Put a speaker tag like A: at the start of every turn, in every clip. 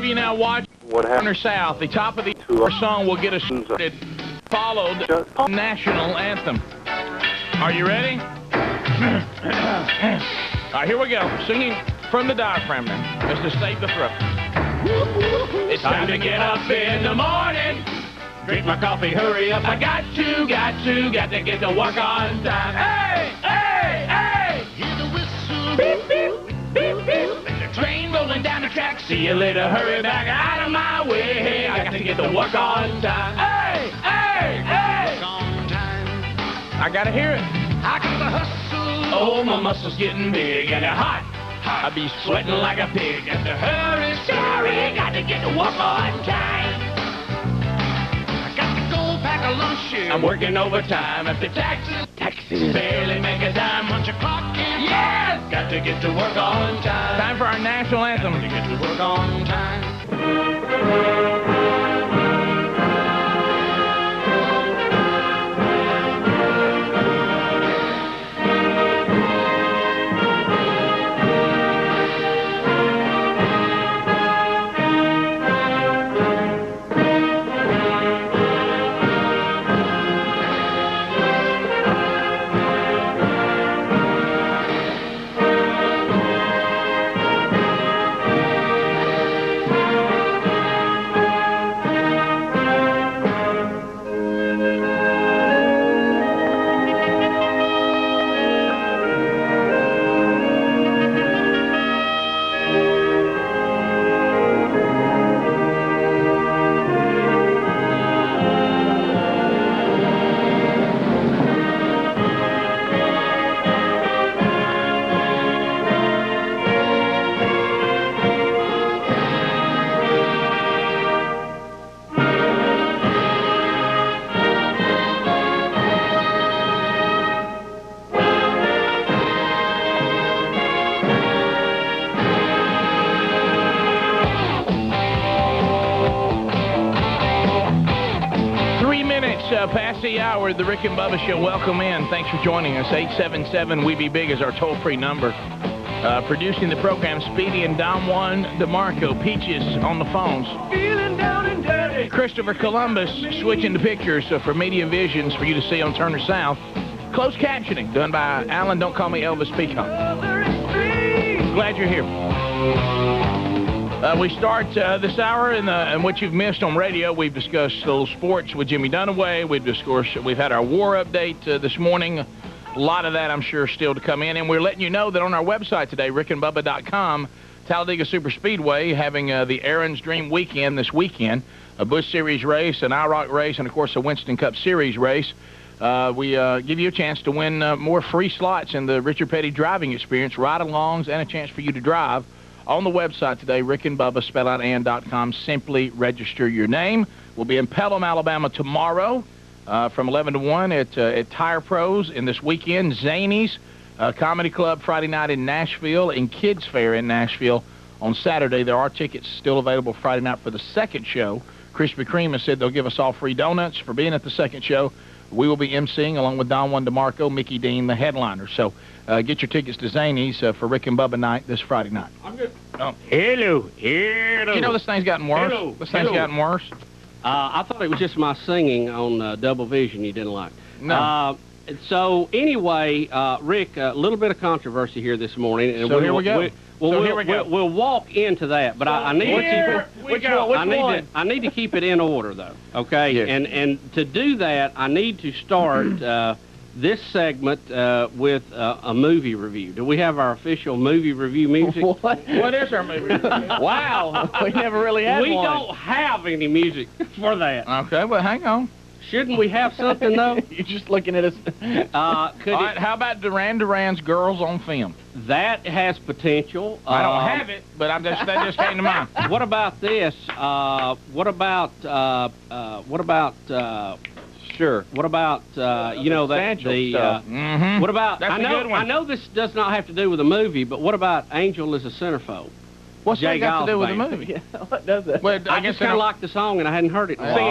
A: of you now watch Turner South. The top of the song will get us started, followed national anthem. Are you ready? All right, here we go. Singing from the diaphragm now. Let's just save the throat. It's time to get up in the morning. Drink my coffee, hurry up. I got to get to work on time. Hey, hey, hey! Hear the whistle. Beep, beep, beep, beep. There's a train rolling down the track. See you later, hurry back out of my way. I got to get to work on time. Hey, hey, hey! Work on time. I gotta hear it. I got to hustle. Oh, my muscles getting big and they're hot. I be sweating like a pig. Got to hurry, sorry. Got to get to work on time. Pack a lunch. I'm working overtime. If the taxes barely make a dime. Punch a clock in. Yes! Got to get to work on time. Time for our national anthem. Got to get to work on time. 3 minutes past the hour, the Rick and Bubba Show. Welcome in. Thanks for joining us. 877-WE-BE-BIG is our toll-free number. Producing the program, Speedy and Don Juan DeMarco. Peaches on the phones. Feeling down and dirty. Christopher Columbus switching the pictures for Media Visions for you to see on Turner South. Closed captioning done by Alan, don't call me Elvis Peacock. Glad you're here. We start this hour in what you've missed on radio. We've discussed little sports with Jimmy Dunaway. We've had our war update this morning. A lot of that, I'm sure, still to come in. And we're letting you know that on our website today, rickandbubba.com, Talladega Superspeedway having the Aaron's Dream Weekend this weekend, a Busch Series race, an IROC race, and, of course, a Winston Cup Series race. We give you a chance to win more free slots in the Richard Petty driving experience, ride-alongs, and a chance for you to drive. On the website today, rickandbubba.com. Simply register your name. We'll be in Pelham, Alabama tomorrow from 11 to 1 at Tire Pros. And this weekend, Zanies Comedy Club Friday night in Nashville and Kids Fair in Nashville on Saturday. There are tickets still available Friday night for the second show. Krispy Kreme has said they'll give us all free donuts for being at the second show. We will be emceeing along with Don Juan DeMarco, Mickey Dean, the headliner. So get your tickets to Zanies for Rick and Bubba night this Friday night. I'm good. Oh. Hello. Hello. You know this thing's gotten worse? Hello. This thing's gotten worse?
B: I thought it was just my singing on Double Vision you didn't like.
A: No.
B: So anyway, Rick, a little bit of controversy here this morning. And
A: so here we go.
B: We'll walk into that, but I need I need to keep it in order, though. Okay,
A: yes.
B: And to do that, I need to start this segment with a movie review. Do we have our official movie review music?
A: What is our movie review?
B: Wow,
A: we never really had one.
B: We don't have any music for that.
A: Okay, well, hang on.
B: Shouldn't we have something, though?
A: You're just looking at us. All right, how about Duran Duran's Girls on Film?
B: That has potential.
A: I don't have it, but that just came to mind.
B: What about this? What about
A: sure.
B: What about you know, that the what about?
A: That's a good one.
B: I know this does not have to do with a movie, but what about Angel is a Centerfold?
A: What's that got to do with the movie?
C: Yeah, what does that?
B: Well, I just kind of like the song, and I hadn't heard it in a while.
C: See,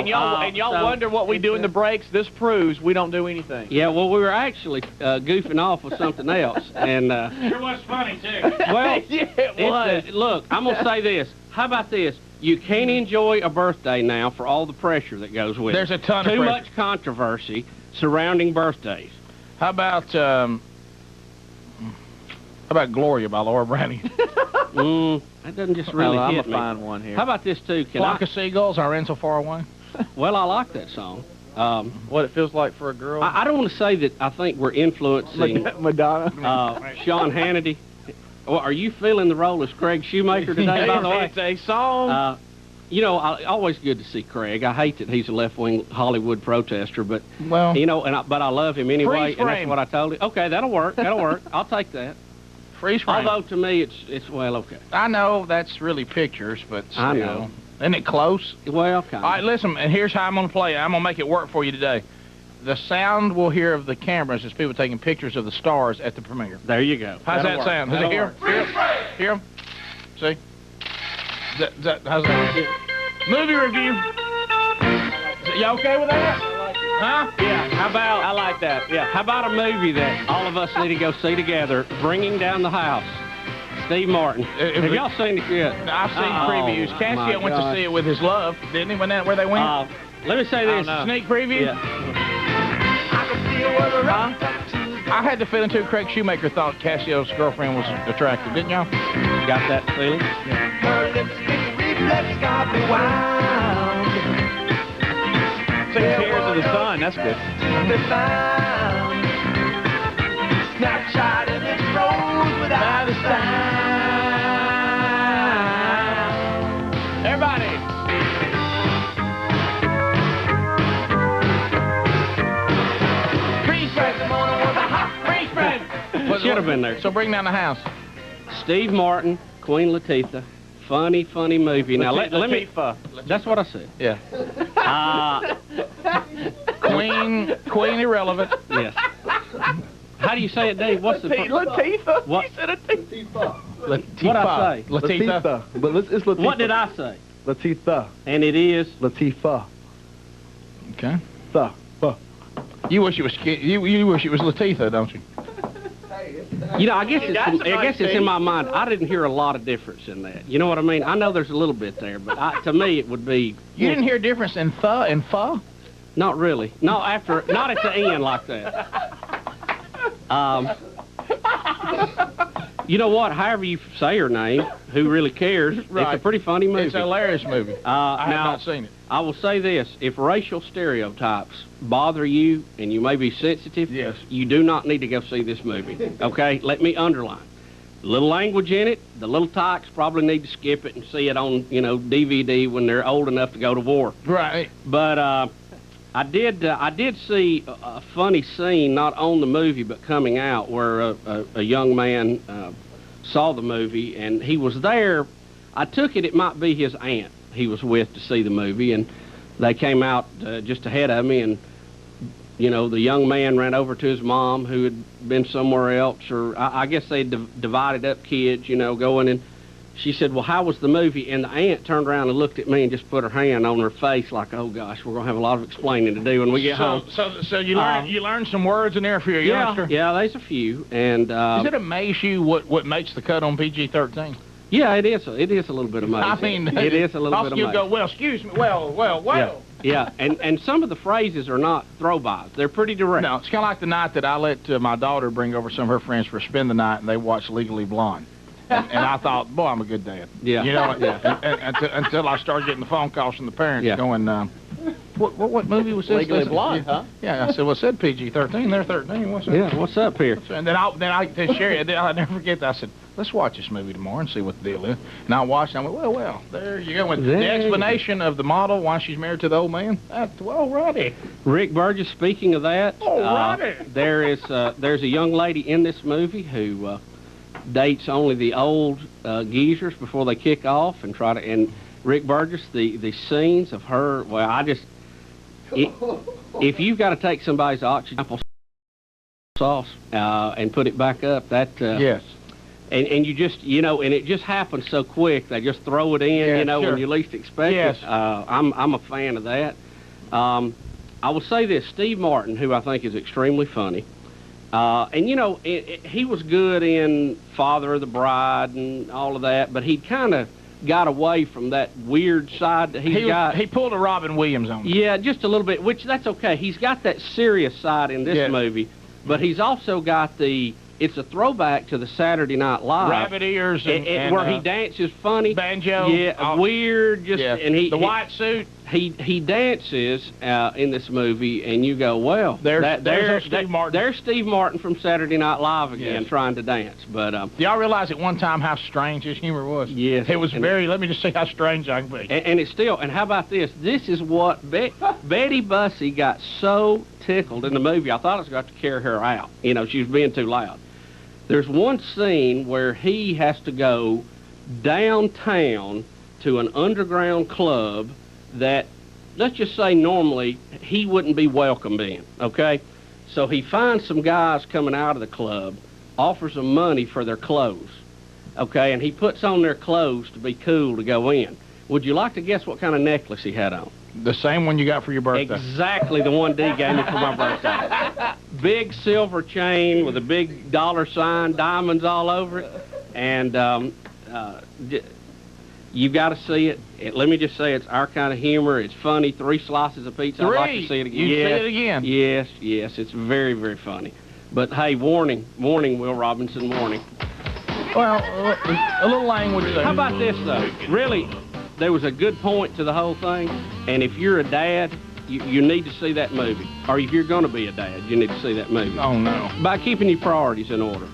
C: and y'all wonder what we do in the breaks. This proves we don't do anything.
B: Yeah, well, we were actually goofing off with something else, and
A: sure was funny too.
B: Well,
C: yeah, it was.
B: look, I'm gonna say this. How about this? You can't enjoy a birthday now for all the pressure that goes with
A: There's
B: it.
A: a ton of
B: Too
A: pressure.
B: much controversy surrounding birthdays.
A: How about Gloria by Laura Browning?
B: That doesn't just really
C: I'm
B: hit
C: gonna
B: me.
C: find one here.
B: How about this too?
A: Flock of Seagulls, I Ran So Far Away.
B: Well, I like that song.
C: What it feels like for a girl?
B: I don't want to say that I think we're influencing
C: Madonna.
B: Sean Hannity. Well, are you feeling the role as Craig Shoemaker today, by the way?
C: It's a song.
B: You know, always good to see Craig. I hate that he's a left-wing Hollywood protester, but,
A: Well,
B: you know, but I love him anyway,
A: freeze
B: and that's
A: frame.
B: what I told him. Okay, that'll work. That'll work. I'll take that.
A: freeze frame.
B: Although, to me, it's well, okay.
A: I know that's really pictures, but still.
B: I know.
A: Isn't it close?
B: Well, kind
A: All right, listen, and here's how I'm going to play it. I'm going to make it work for you today. The sound we'll hear of the cameras is people taking pictures of the stars at the premiere.
B: There you go.
A: How's
B: That'll
A: that sound? Does
B: work.
A: it hear? Hear them? See? How's that? Movie review. You okay with that? Huh?
B: Yeah, how about...
C: I like that. Yeah.
B: How about a movie that all of us need to go see together, Bringing Down the House? Steve Martin. Have y'all seen it yet?
A: I've seen
B: Oh,
A: previews.
B: my
A: Cassio went to
B: gosh.
A: see it with his love, didn't he? Wasn't that where they went?
B: Let me say this.
A: Sneak preview?
B: Yeah.
A: I had the feeling, too, Craig Shoemaker thought Cassio's girlfriend was attractive, didn't y'all?
B: Got that feeling?
C: Tears of the Sun. That's good.
D: Snapshot in its rose without a sound.
A: Everybody. Freeze frame. Freeze frame.
B: Should have been there.
A: So bring down the house.
B: Steve Martin, Queen Latifah. Funny, funny movie. Now, let me...
C: Latifah.
B: That's what I said.
A: Yeah.
B: Uh,
A: Queen irrelevant.
B: yes. How do you say it, Dave? What's the...
C: Latifah.
B: What?
C: You said Latifah.
A: Latifah.
B: What'd I say?
A: Latifah.
E: But it's Latifah.
B: What did I say?
E: Latifah.
B: And it is...
E: Latifah.
A: Okay.
E: Tha.
A: You wish it was you wish it was Latifah, don't you?
B: You know, I guess it's in my mind. I didn't hear a lot of difference in that. You know what I mean? I know there's a little bit there, but to me it would be...
A: You didn't hear a difference in tha and fa?
B: Not really. No, not at the end like that. You know what? However you say her name, who really cares?
A: Right.
B: It's a pretty funny movie.
A: It's a hilarious movie. I have
B: now,
A: not seen it.
B: I will say this. If racial stereotypes bother you and you may be sensitive,
A: Yes.
B: you do not need to go see this movie. Okay? Let me underline. A little language in it. The little tykes probably need to skip it and see it on, DVD when they're old enough to go to war.
A: Right.
B: But I did see a funny scene, not on the movie but coming out, where a young man saw the movie and he was there. I took it might be his aunt he was with to see the movie, and they came out just ahead of me, and the young man ran over to his mom who had been somewhere else, or I guess they divided up kids, going, and she said, well, how was the movie? And the aunt turned around and looked at me and just put her hand on her face like, oh, gosh, we're going to have a lot of explaining to do when we get home.
A: So you learned some words in there for your youngster?
B: Yeah, there's a few. And
A: does it amaze you what makes the cut on PG-13?
B: Yeah, it is. It is a little bit amazing.
A: I mean,
B: it is a little bit amazing.
A: You go, well, excuse me, well.
B: Yeah, and some of the phrases are not throwbys. They're pretty direct.
A: No, it's kind of like the night that I let my daughter bring over some of her friends for spend the night, and they watched Legally Blonde. And I thought, boy, I'm a good dad.
B: Yeah.
A: Until I started getting the phone calls from the parents going, what movie was this?
C: Legally Blonde, huh?
A: Yeah, I said, well, it said PG-13. They're 13. What's that?
B: Yeah, what's up here?
A: And then I to Sherry, I'll never forget that. I said, let's watch this movie tomorrow and see what the deal is. And I watched, and I went, well, there you go. With the explanation of the model, why she's married to the old man. Well, righty.
B: Rick Burgess, speaking of that,
A: righty.
B: there's a young lady in this movie who dates only the old geezers before they kick off and and Rick Burgess, the scenes of her, if you've got to take somebody's oxygen sauce and put it back up,
A: yes.
B: And you just, and it just happens so quick. They just throw it in,
A: sure.
B: when you least expect it. I'm a fan of that. I will say this, Steve Martin, who I think is extremely funny, and he was good in Father of the Bride and all of that, but he'd kind of got away from that weird side that he's got.
A: He pulled a Robin Williams on me.
B: Yeah, just a little bit, which that's okay. He's got that serious side in this movie, but he's also got it's a throwback to the Saturday Night Live.
A: Rabbit ears and
B: where he dances funny.
A: Banjo.
B: Yeah, weird, and
A: the white suit.
B: He dances in this movie, and you go, well, there's Steve Martin. There's Steve Martin from Saturday Night Live again, trying to dance. But
A: y'all realize at one time how strange his humor was?
B: Yes.
A: It was let me just say how strange I can be.
B: And it's still, and how about this? This is what Betty Bussey got so tickled in the movie, I thought I was going to carry her out. You know, she was being too loud. There's one scene where he has to go downtown to an underground club that, let's just say normally, he wouldn't be welcomed in, okay? So he finds some guys coming out of the club, offers them money for their clothes, okay? And he puts on their clothes to be cool to go in. Would you like to guess what kind of necklace he had on?
A: The same one you got for your birthday.
B: Exactly the one Dee gave me for my birthday. Big silver chain with a big dollar sign, diamonds all over it, and you've got to see it. Let me just say, it's our kind of humor. It's funny. 3 slices of pizza. I'd like to see it again.
A: You'd see it again.
B: Yes. It's very, very funny. But hey, warning, Will Robinson, warning.
A: Well, a little language there.
B: How about this though? Really, there was a good point to the whole thing. And if you're a dad, you need to see that movie. Or if you're going to be a dad, you need to see that movie.
A: Oh no!
B: By keeping your priorities in order.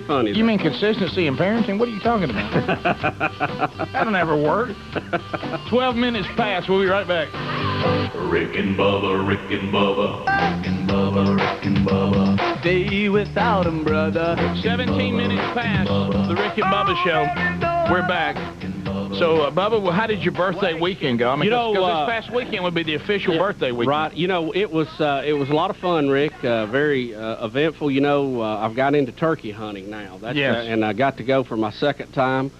B: Funny.
A: You mean consistency in parenting? What are you talking about? That'll never work. 12 minutes past. We'll be right back.
D: Rick and Bubba, Rick and Bubba, Rick and Bubba, Rick and Bubba. Day without him, brother.
A: 17 minutes past the Rick and Bubba show. We're back. So, Bubba, well, how did your birthday weekend go? I mean, because this past weekend would be the official birthday weekend.
B: Right. You know, it was a lot of fun, Rick. Very eventful. You know, I've got into turkey hunting now.
A: Yes.
B: And I got to go for my second time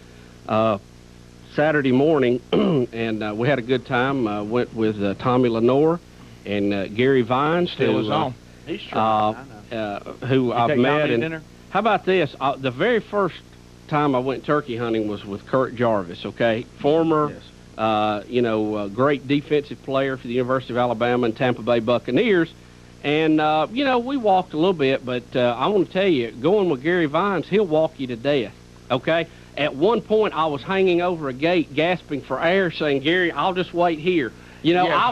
B: Saturday morning, and we had a good time. Went with Tommy Lenore and Gary Vines.
A: Still is on.
C: He's trying,
B: who I've met. And
C: dinner?
B: how about this? The very first time I went turkey hunting was with Kurt Jarvis, okay? Former, great defensive player for the University of Alabama and Tampa Bay Buccaneers. And, we walked a little bit, but I want to tell you, going with Gary Vines, he'll walk you to death, okay? At one point, I was hanging over a gate, gasping for air, saying, Gary, I'll just wait here. You know,
A: yeah,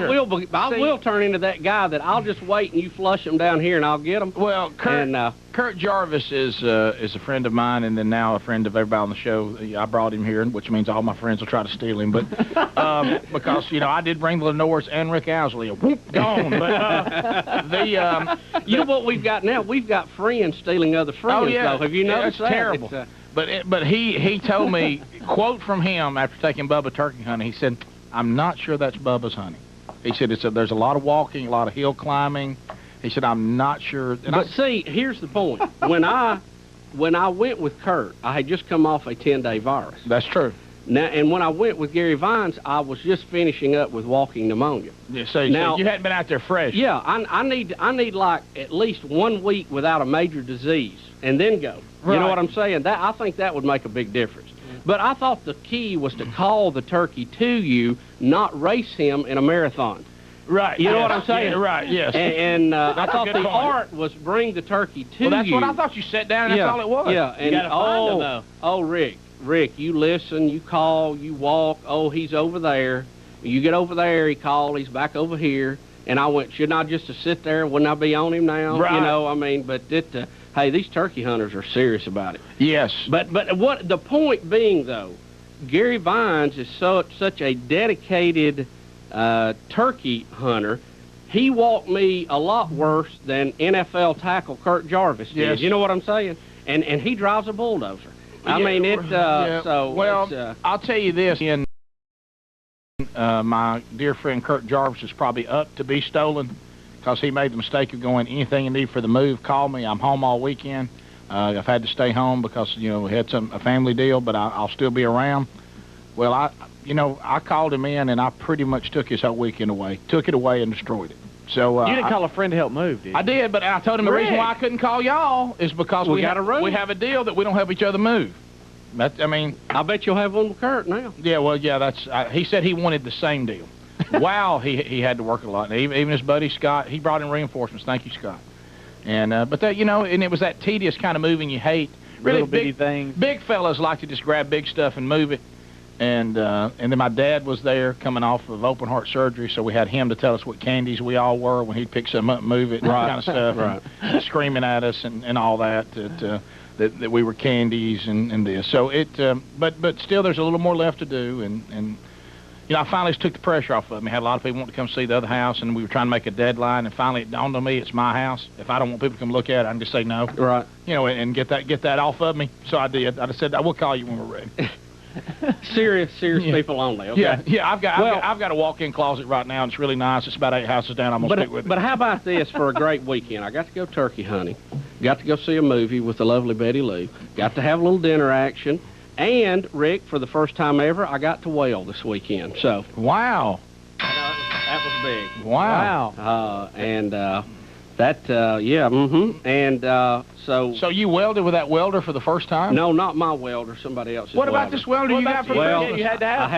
B: I will turn into that guy that I'll just wait and you flush him down here and I'll get him.
A: Well, Kurt Jarvis is a friend of mine and then now a friend of everybody on the show. I brought him here, which means all my friends will try to steal him. But because, I did bring the Lenores and Rick Owsley. Whoop, gone. But
B: you know what we've got now? We've got friends stealing other friends.
A: Oh, yeah.
B: Though. Have you noticed that?
A: It's terrible. But he told me, quote from him after taking Bubba turkey hunting, he said, I'm not sure that's Bubba's hunting. He said there's a lot of walking, a lot of hill climbing. He said, I'm not sure.
B: But see, here's the point. When I went with Kurt, I had just come off a 10-day virus.
A: That's true.
B: Now, and when I went with Gary Vines, I was just finishing up with walking pneumonia.
A: Yeah, so you hadn't been out there fresh.
B: Yeah, I need like at least 1 week without a major disease, and then go.
A: Right.
B: You know what I'm saying? I think that would make a big difference. But I thought the key was to call the turkey to you, not race him in a marathon.
A: Right.
B: You know what I'm saying?
A: Yeah, right, yes.
B: And I thought the art was bring the turkey to you.
A: Well, that's what I thought. You sat down and that's all it was.
B: Yeah. And
C: you gotta find him, though.
B: Oh, Rick, you listen, you call, you walk. Oh, he's over there. You get over there, he called, he's back over here. And I went, shouldn't I just sit there? Wouldn't I be on him now?
A: Right.
B: You know, I mean, but hey, these turkey hunters are serious about it.
A: Yes.
B: But what the point being, though, Gary Vines is such a dedicated turkey hunter. He walked me a lot worse than NFL tackle Kurt Jarvis did.
A: Yes.
B: You know what I'm saying? And he drives a bulldozer. I mean,
A: I'll tell you this. My dear friend Kurt Jarvis is probably up to be stolen because he made the mistake of going, anything you need for the move, call me. I'm home all weekend. I've had to stay home because, we had a family deal, but I'll still be around. Well, I called him in, and I pretty much took his whole weekend away. Took it away and destroyed it. So
C: you didn't call a friend to help move, did you?
A: I did, but I told him the reason why I couldn't call y'all is because we have a deal that we don't help each other move. I mean,
B: I bet you'll have one with Kurt now.
A: yeah, well, yeah, that's. He said he wanted the same deal. Wow, he had to work a lot. And even his buddy Scott, he brought in reinforcements. Thank you, Scott. And but that, you know, and it was that tedious kind of moving you hate. Really,
C: Little bitty things.
A: Big fellas like to just grab big stuff and move it. And then my dad was there coming off of open heart surgery, so we had him to tell us what candies we all were when he'd pick something up and move it and that kind of stuff.
B: Right.
A: And screaming at us and all that, that we were candies and this. So but still there's a little more left to do. And you know, I finally just took the pressure off of me. Had a lot of people want to come see the other house, and we were trying to make a deadline, and finally it dawned on me it's my house. If I don't want people to come look at it, I can just say no.
B: Right.
A: You know, and get that off of me. So I did. I just said, I will call you when we're ready.
B: Serious people only, okay?
A: Yeah, I've got a walk-in closet right now, and it's really nice. It's about 8 houses down. I'm going to stick with it.
B: But how about this for a great weekend? I got to go turkey hunting. Got to go see a movie with the lovely Betty Lou. Got to have a little dinner action. And, Rick, for the first time ever, I got to whale this weekend. So
A: Wow.
B: that was big.
A: Wow.
B: And
A: So you welded with that welder for the first time?
B: No, not my welder, somebody else's
A: What about
B: welder.
A: this welder you got for
B: Well,
A: Christmas?
C: you had to have?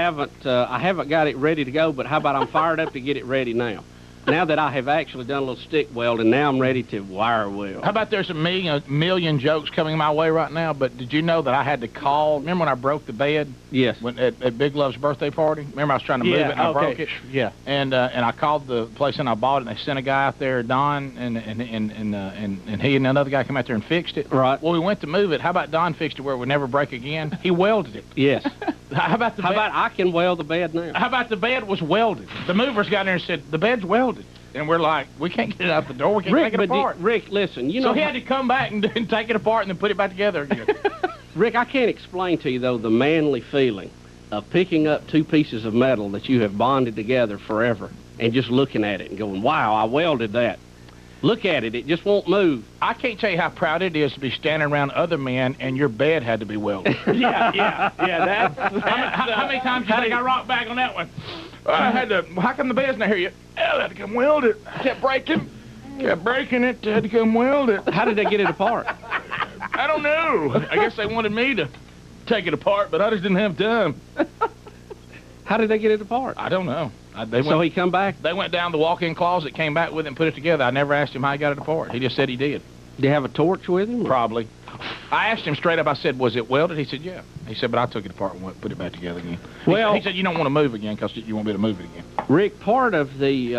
B: I haven't got it ready to go, but how about I'm fired up to get it ready now? Now that I have actually done a little stick welding, now I'm ready to wire weld.
A: How about there's a million jokes coming my way right now, but did you know that I had to call? Remember when I broke the bed?
B: Yes.
A: At Big Love's birthday party? Remember I was trying to move it and I broke it?
C: Yeah.
A: And I called the place and I bought it, and they sent a guy out there, Don, and he and another guy come out there and fixed it.
B: Right.
A: Well, we went to move it. How about Don fixed it where it would never break again? He welded it.
B: Yes.
A: How about
B: How about I can weld the bed now?
A: How about the bed was welded? The movers got in there and said, the bed's welded. And we're like, we can't get it out the door. We can't take it apart.
B: Rick, listen, you know.
A: So he had to come back and take it apart and then put it back together again.
B: Rick, I can't explain to you, though, the manly feeling of picking up two pieces of metal that you have bonded together forever and just looking at it and going, wow, I welded that. Look at it. It just won't move.
A: I can't tell you how proud it is to be standing around other men and your bed had to be welded.
C: Yeah.
A: How many times do you think I rocked back on that one? I had to, how come the bed's not here yet? I had to come weld it. Kept breaking it, had to come weld it.
B: How did they get it apart?
A: I don't know. I guess they wanted me to take it apart, but I just didn't have time.
B: How did they get it apart?
A: I don't know.
B: So he come back?
A: They went down the walk-in closet, came back with it and put it together. I never asked him how he got it apart. He just said he did.
B: Did he have a torch with him?
A: Probably. I asked him straight up. I said, was it welded? He said, yeah. He said, but I took it apart and put it back together again. He said, you don't want to move again because you won't be able to move it again.
B: Rick, part of the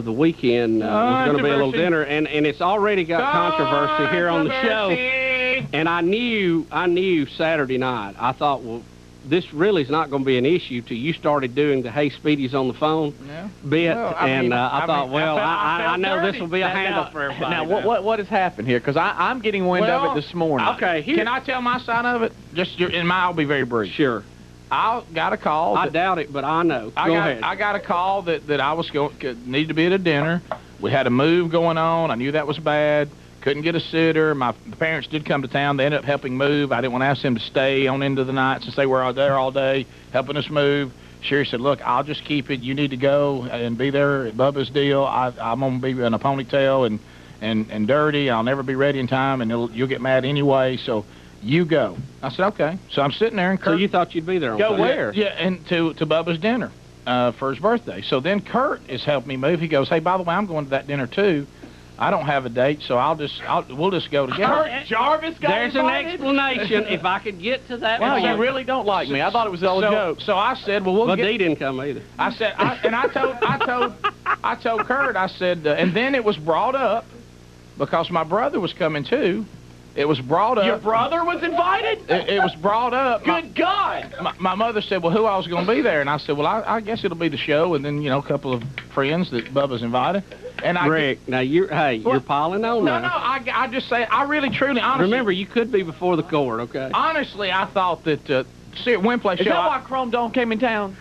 B: weekend was going to be a little dinner, and it's already got controversy here on the show. And I knew Saturday night. I thought, well, this really is not going to be an issue till you started doing the "Hey, Speedy's on the phone" bit, well, I thought, I know this will be a handle for everybody.
C: Now, what has happened here? Because I'm getting wind of it this morning.
A: Okay, can I tell my side of it? I'll be very brief.
B: Sure.
A: I got a call.
B: I doubt it, but I know. Go ahead.
A: I got a call that I was needed to be at a dinner. We had a move going on. I knew that was bad. Couldn't get a sitter. My parents did come to town. They ended up helping move. I didn't want to ask them to stay on into the night since they were there all day helping us move. Sherry said, look, I'll just keep it. You need to go and be there at Bubba's deal. I'm going to be in a ponytail and dirty. I'll never be ready in time, and you'll get mad anyway, so you go. I said, okay. So I'm sitting there. And Kurt,
B: so you thought you'd be there on
C: Go
B: time.
C: where?
A: Yeah, and to Bubba's dinner for his birthday. So then Kurt is helping me move. He goes, hey, by the way, I'm going to that dinner too. I don't have a date, so we'll just go together.
C: Kurt Jarvis got
B: There's
C: invited?
B: an explanation. If I could get to that
C: Wow,
B: point.
C: you really don't like me. I thought it was all a joke.
A: So I said, well,
B: But Dee didn't come either.
A: I said, I told Kurt, I said, and then it was brought up because my brother was coming too. It was brought up.
C: Your brother was invited?
A: It was brought up.
C: Good God!
A: My mother said, well, who I was going to be there? And I said, well, I guess it'll be the show, and then, a couple of friends that Bubba's invited. And
B: Rick, now you're piling on now.
A: No, I just say, I really, truly, honestly.
B: Remember, you could be before the court, okay?
A: Honestly, I thought that, see, at Win Play Show.
C: Is that why Chrome Dome came in town?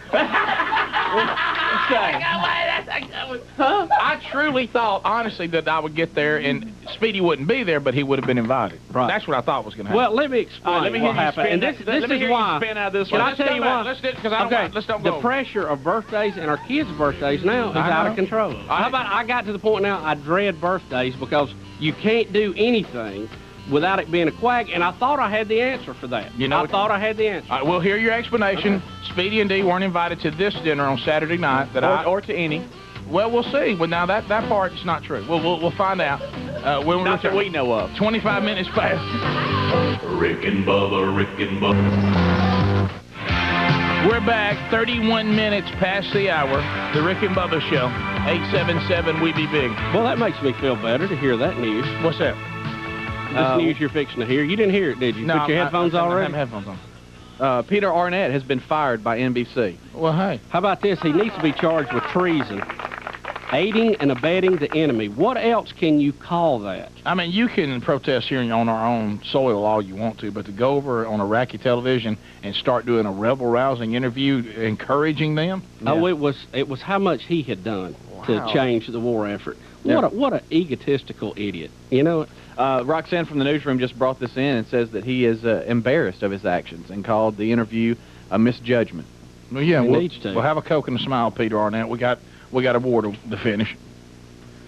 A: I truly thought, honestly, that I would get there and Speedy wouldn't be there, but he would have been invited.
B: Right.
A: That's what I thought was going to happen.
B: Well, let me explain what happened. And this is why.
C: Spin out this
B: Can
C: one.
B: I tell you why?
A: Let's don't go.
B: The pressure of birthdays and our kids' birthdays now is out of control. How about I got to the point now I dread birthdays because you can't do anything without it being a quack, and I thought I had the answer for that.
A: You know,
B: I thought I had the answer.
A: All right, we'll hear your explanation. Speedy and Dee weren't invited to this dinner on Saturday night.
C: Or to any.
A: Well, we'll see. Well, now that part's not true. We'll find out.
C: Not that we know of.
A: 25 minutes past.
E: Rick and Bubba, Rick and Bubba.
A: We're back 31 minutes past the hour. The Rick and Bubba Show. 877 We Be Big.
B: Well, that makes me feel better to hear that news.
A: What's that?
B: This news you're fixing to hear. You didn't hear it, did you?
A: No,
B: Put your headphones already?
A: I have headphones on.
C: Peter Arnett has been fired by NBC.
A: Well, hey.
B: How about this? He needs to be charged with treason, aiding and abetting the enemy. What else can you call that?
A: I mean, you can protest here on our own soil all you want to, but to go over on Iraqi television and start doing a rebel-rousing interview encouraging them?
B: Yeah. Oh, it was how much he had done to
C: Wow.
B: change the war effort.
C: Yeah.
B: What an egotistical idiot. You know?
C: Roxanne from the newsroom just brought this in and says that he is embarrassed of his actions and called the interview a misjudgment.
A: Well, yeah,
B: He
A: we'll
B: needs to.
A: We'll have a Coke and a smile, Peter Arnett. We got a war to finish.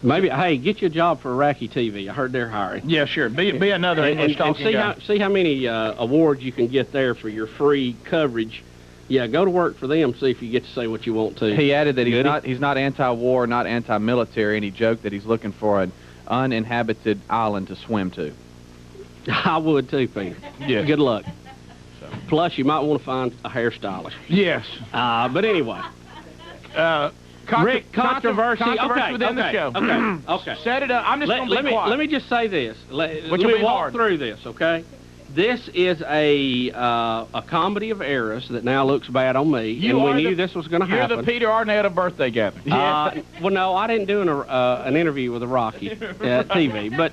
B: Maybe, hey, get you a job for Iraqi TV. I heard they're hiring.
A: Yeah, sure. Be another
B: And
A: English talking guy.
B: see how many awards you can get there for your free coverage. Yeah, go to work for them, see if you get to say what you want to.
C: He added that
B: Goody?
C: he's not anti-war, not anti-military, and he joked that he's looking for an uninhabited island to swim to.
B: I would too, Peter.
A: Yes.
B: Good luck. Plus, you might want to find a hairstylist.
A: Yes.
B: But anyway. Rick, controversy
A: within the show.
B: Okay.
A: Set it up. I'm just going to be quiet.
B: Let me just say this. Let
A: will
B: me
A: be
B: walk
A: hard.
B: through this, okay? This is a comedy of errors that now looks bad on me, and we knew this was going to happen.
A: You're the Peter Arnett of birthday gathering.
B: Well, no, I didn't do an interview with Iraqi TV, but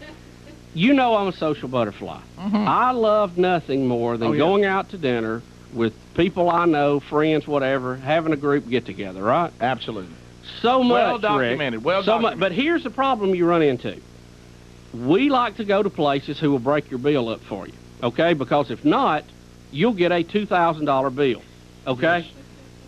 B: you know I'm a social butterfly. I love nothing more than going out to dinner with people I know, friends, whatever, having a group get-together, right?
A: Absolutely.
B: So much,
A: Well documented.
B: Rick,
A: Well documented.
B: But here's the problem you run into. We like to go to places who will break your bill up for you, okay? Because if not, you'll get a $2,000 bill, okay?
A: Yes.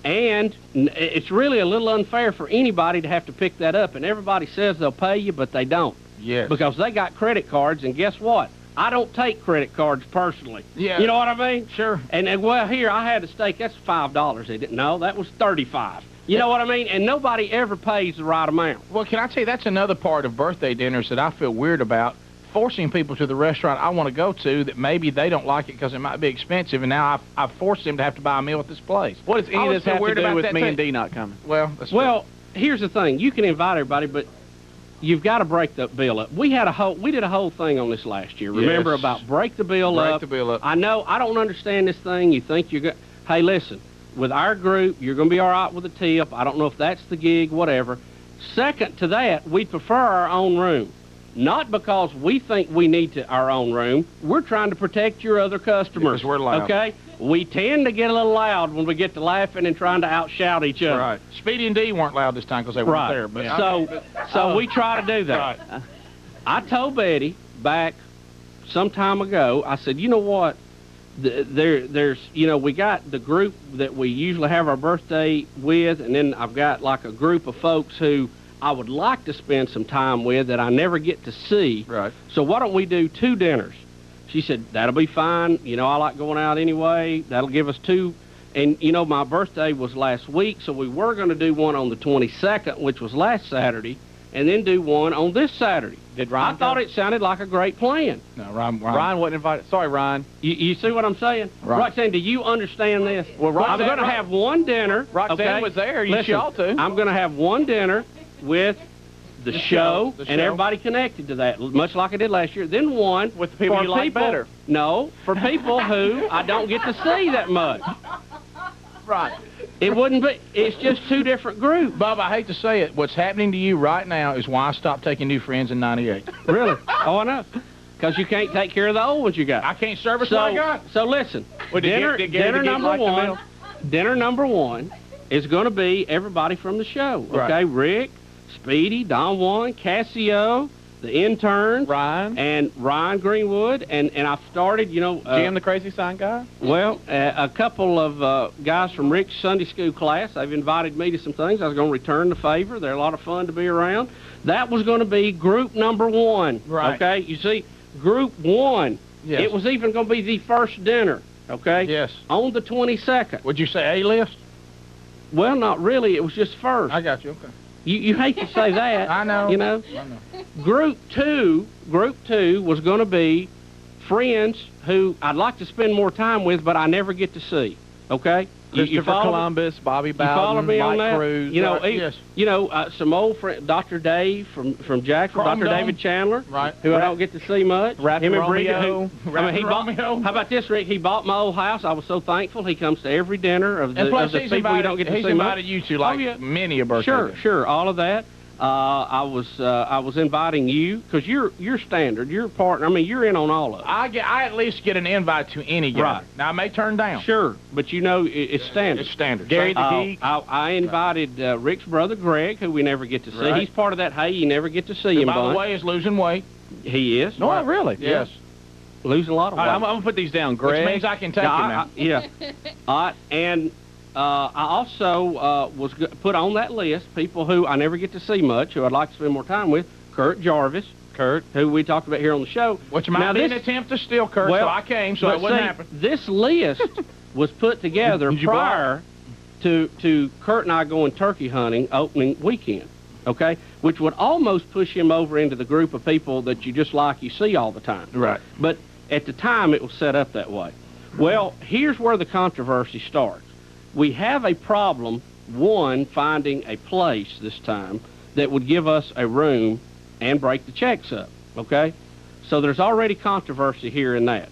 B: And it's really a little unfair for anybody to have to pick that up. And everybody says they'll pay you, but they don't.
A: Yes.
B: Because they got credit cards, and guess what? I don't take credit cards personally.
A: Yeah.
B: You know what I mean?
A: Sure.
B: And well, here, I had a steak. That's $5. They didn't know. That was $35. You know what I mean? And nobody ever pays the right amount.
A: Well, can I tell you, that's another part of birthday dinners that I feel weird about, forcing people to the restaurant I want to go to that maybe they don't like it because it might be expensive, and now I've forced them to have to buy a meal at this place.
C: What does any of this have to do with me and Dee not coming?
A: Well, that's
B: Well, here's the thing. You can invite everybody, but you've got to break the bill up. We did a whole thing on this last year. Remember,
A: Yes.
B: about break the bill up.
A: Break the bill up.
B: I know I don't understand this thing. You think you're good. Hey, listen, with our group, you're going to be all right with a tip. I don't know if that's the gig, whatever. Second to that, we prefer our own room. Not because we think we need our own room. We're trying to protect your other customers.
A: Because we're loud.
B: Okay? We tend to get a little loud when we get to laughing and trying to outshout each other.
A: Right. Speedy and Dee weren't loud this time because they weren't there. But
B: So we try to do that.
A: Right.
B: I told Betty back some time ago, I said, you know what? There's, we got the group that we usually have our birthday with, and then I've got like a group of folks who I would like to spend some time with that I never get to see.
A: Right.
B: So why don't we do 2 dinners? She said, that'll be fine. I like going out anyway. That'll give us 2. And, my birthday was last week, so we were going to do one on the 22nd, which was last Saturday, and then do one on this Saturday.
C: Did Ryan
B: I thought
C: come?
B: it sounded like a great plan.
A: No, Ryan.
C: Ryan wasn't invited. Sorry, Ryan.
B: You see what I'm saying?
A: Right.
B: Roxanne, do you understand this?
C: Well,
B: I'm
C: Roxanne-
B: going to have one dinner.
C: Roxanne
B: okay?
C: was there. You
B: Listen,
C: ought to.
B: I'm going to have one dinner with the show
A: the
B: and
A: show.
B: everybody connected to that, much like I did last year. Then one
C: With the people
B: for
C: you like better.
B: No, for people who I don't get to see that much.
C: Right.
B: It wouldn't be. It's just 2 different groups.
A: Bubba, I hate to say it, what's happening to you right now is why I stopped taking new friends in '98.
B: Really? Oh, I know. Because you can't take care of the old ones you got.
A: I can't service what I got.
B: So listen,
C: Well, did
B: dinner
C: Gary
B: number
C: like the
B: one.
C: meal?
B: Dinner number 1 is going to be everybody from the show. Okay,
A: Right.
B: Rick, Speedy, Don Juan, Cassio, the intern,
C: Ryan.
B: and Ryan Greenwood, and I've started,
C: Jim, the crazy sign guy.
B: well, a couple of guys from Rick's Sunday school class. They've invited me to some things. I was going to return the favor. They're a lot of fun to be around. That was going to be group number 1.
A: Right.
B: Okay, you see, Group 1.
A: Yes.
B: It was even going to be the first dinner, okay?
A: Yes.
B: On the 22nd.
A: Would you say A-list?
B: Well, not really. It was just first.
A: I got you, okay.
B: You hate to say that.
A: I know.
B: You know?
A: I know.
B: Group 2 was going to be friends who I'd like to spend more time with, but I never get to see, okay?
C: Christopher Columbus, Bobby Bowden, Mike Cruz.
B: You know,
A: yes.
B: You know, some old friend, Dr. Dave from Jacksonville, Dr. David Chandler,
A: right?
B: Who I don't get to see much.
C: Rapping
B: Him and
C: Romeo.
B: Bridget, he bought. How about this, Rick? He bought my old house. I was so thankful. He comes to every dinner of the, people you don't get to see much.
A: He's invited you to like many a birthday.
B: Sure, all of that. I was inviting you because you're standard. You're a partner. I mean, you're in on all of it.
A: I at least get an invite to any guy.
B: Right.
A: Now I may turn down.
B: Sure, but you know it's standard.
A: It's standard.
C: Gary the Geek.
B: I invited Rick's brother Greg, who we never get to see.
A: Right.
B: He's part of that. Hey, you never get to see him.
A: By the way, is losing weight.
B: He is.
C: No, really?
A: Yes.
B: Losing a lot of weight.
C: I'm going to put these down, Greg.
A: Which means I can take him now.
B: Yeah. And I also was put on that list people who I never get to see much, who I'd like to spend more time with. Kurt Jarvis. Kurt, who we talked about here on the show.
A: Which might be an attempt to steal Kurt, so I came, so it wouldn't happen.
B: This list was put together prior to Kurt and I going turkey hunting opening weekend, okay? Which would almost push him over into the group of people that you just like you see all the time.
A: Right.
B: But at the time, it was set up that way. Well, here's where the controversy starts. We have a problem, one, finding a place this time that would give us a room and break the checks up, okay? So there's already controversy here in that.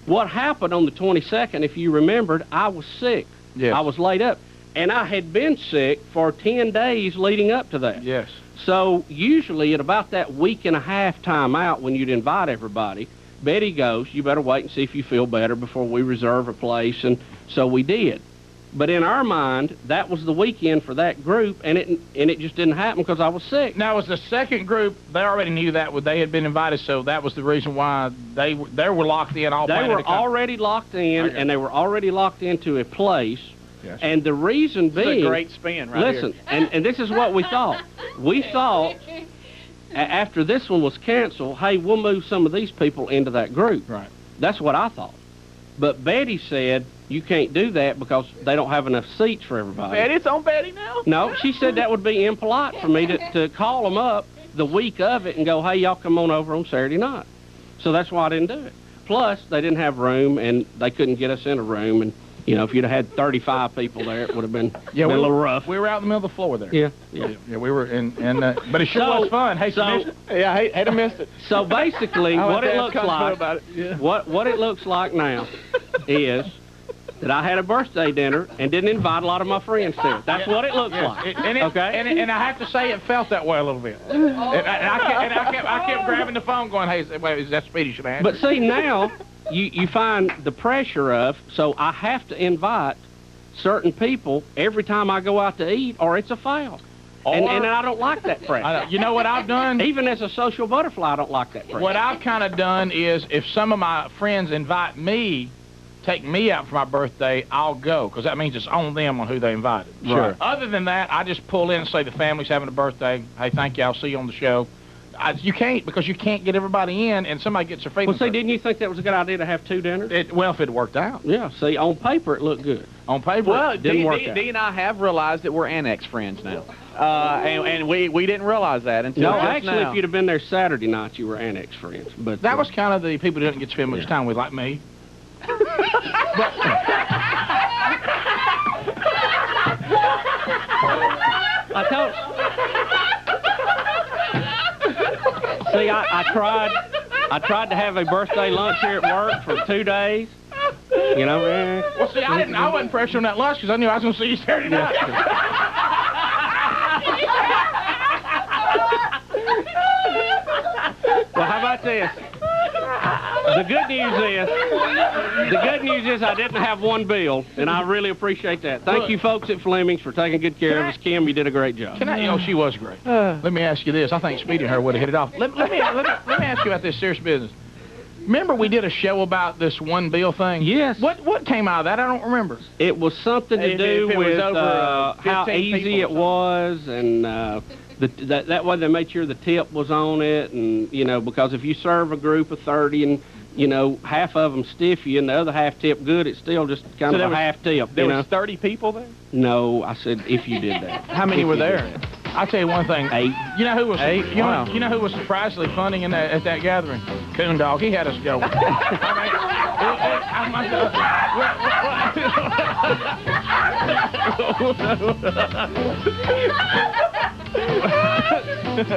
B: What happened on the 22nd, if you remembered, I was sick.
A: Yes.
B: I was laid up. And I had been sick for 10 days leading up to that.
A: Yes.
B: So usually at about that week and a half time out when you'd invite everybody, Betty goes, you better wait and see if you feel better before we reserve a place. And so we did. But in our mind, that was the weekend for that group, and it just didn't happen because I was sick.
A: Now, was the second group, they already knew that they had been invited, so that was the reason why they were locked in all
B: They were already locked in, and they were already locked into a place. Yes. And the reason being...
C: This is a great spin right
B: here. Listen, and this is what we thought. We thought, after this one was canceled, hey, we'll move some of these people into that group.
A: Right.
B: That's what I thought. But Betty said, you can't do that because they don't have enough seats for everybody.
C: Betty's on Betty now?
B: No, she said that would be impolite for me to call them up the week of it and go, hey, y'all come on over on Saturday night. So that's why I didn't do it. Plus, they didn't have room, and they couldn't get us in a room. And, you know, if you'd have had 35 people there, it would have been, a little rough.
A: We were out in the middle of the floor there.
B: Yeah.
A: Yeah, we were but it sure was fun. Hey,
C: yeah, hate to miss it.
B: So basically, what it looks like, what it looks like now is that I had a birthday dinner and didn't invite a lot of my friends to it. That's what it looks like.
A: And I have to say, it felt that way a little bit. And I kept grabbing the phone, going, "Hey, wait, is that Speedy? Should I answer?"
B: But see, now you find the pressure of, so I have to invite certain people every time I go out to eat, or it's a foul. And I don't like that pressure.
A: You know what I've done?
B: Even as a social butterfly, I don't like that pressure.
A: What I've kind of done is, if some of my friends invite me, take me out for my birthday, I'll go, because that means it's on them on who they invited.
B: Sure.
A: Other than that, I just pull in and say the family's having a birthday. Hey, thank you. I'll see you on the show. You can't, because you can't get everybody in, and somebody gets their feelings.
B: Well, see, didn't you think that was a good idea to have two dinners?
A: Well, if it worked out.
B: Yeah. See, on paper it looked good.
A: On paper,
C: it
B: didn't work out.
C: Dee and I have realized that we're annex friends now, and we didn't realize that until just
B: actually,
C: now.
B: if you'd have been there Saturday night, you were annex friends. But
A: that was kind of the people who didn't get to spend much time with, like me.
B: I told. See, I tried to have a birthday lunch here at work for 2 days. You know.
A: Well, see, I wasn't pressured on that lunch because I knew I was going to see you Saturday night.
B: Well, how about this? The good news is I didn't have one bill, and I really appreciate that. Thank you, folks at Fleming's, for taking good care of us. Kim, you did a great job.
A: She was great. Let me ask you this. I think Speedy and her would have hit it off. Let me ask you about this serious business. Remember we did a show about this one bill thing?
B: Yes.
A: What came out of that? I don't remember.
B: It was something to do with how easy it was, and That way they made sure the tip was on it, and because if you serve a group of 30 and half of them stiff you and the other half tip good, it's still just kind of a half tip.
C: There was 30 people there?
B: No, I said if you did that.
C: How many were there?
A: I'll tell you one thing.
B: 8.
A: You know who was
C: 8? Wow.
A: You know who was surprisingly funny at that gathering? Coon Dog. He had us going.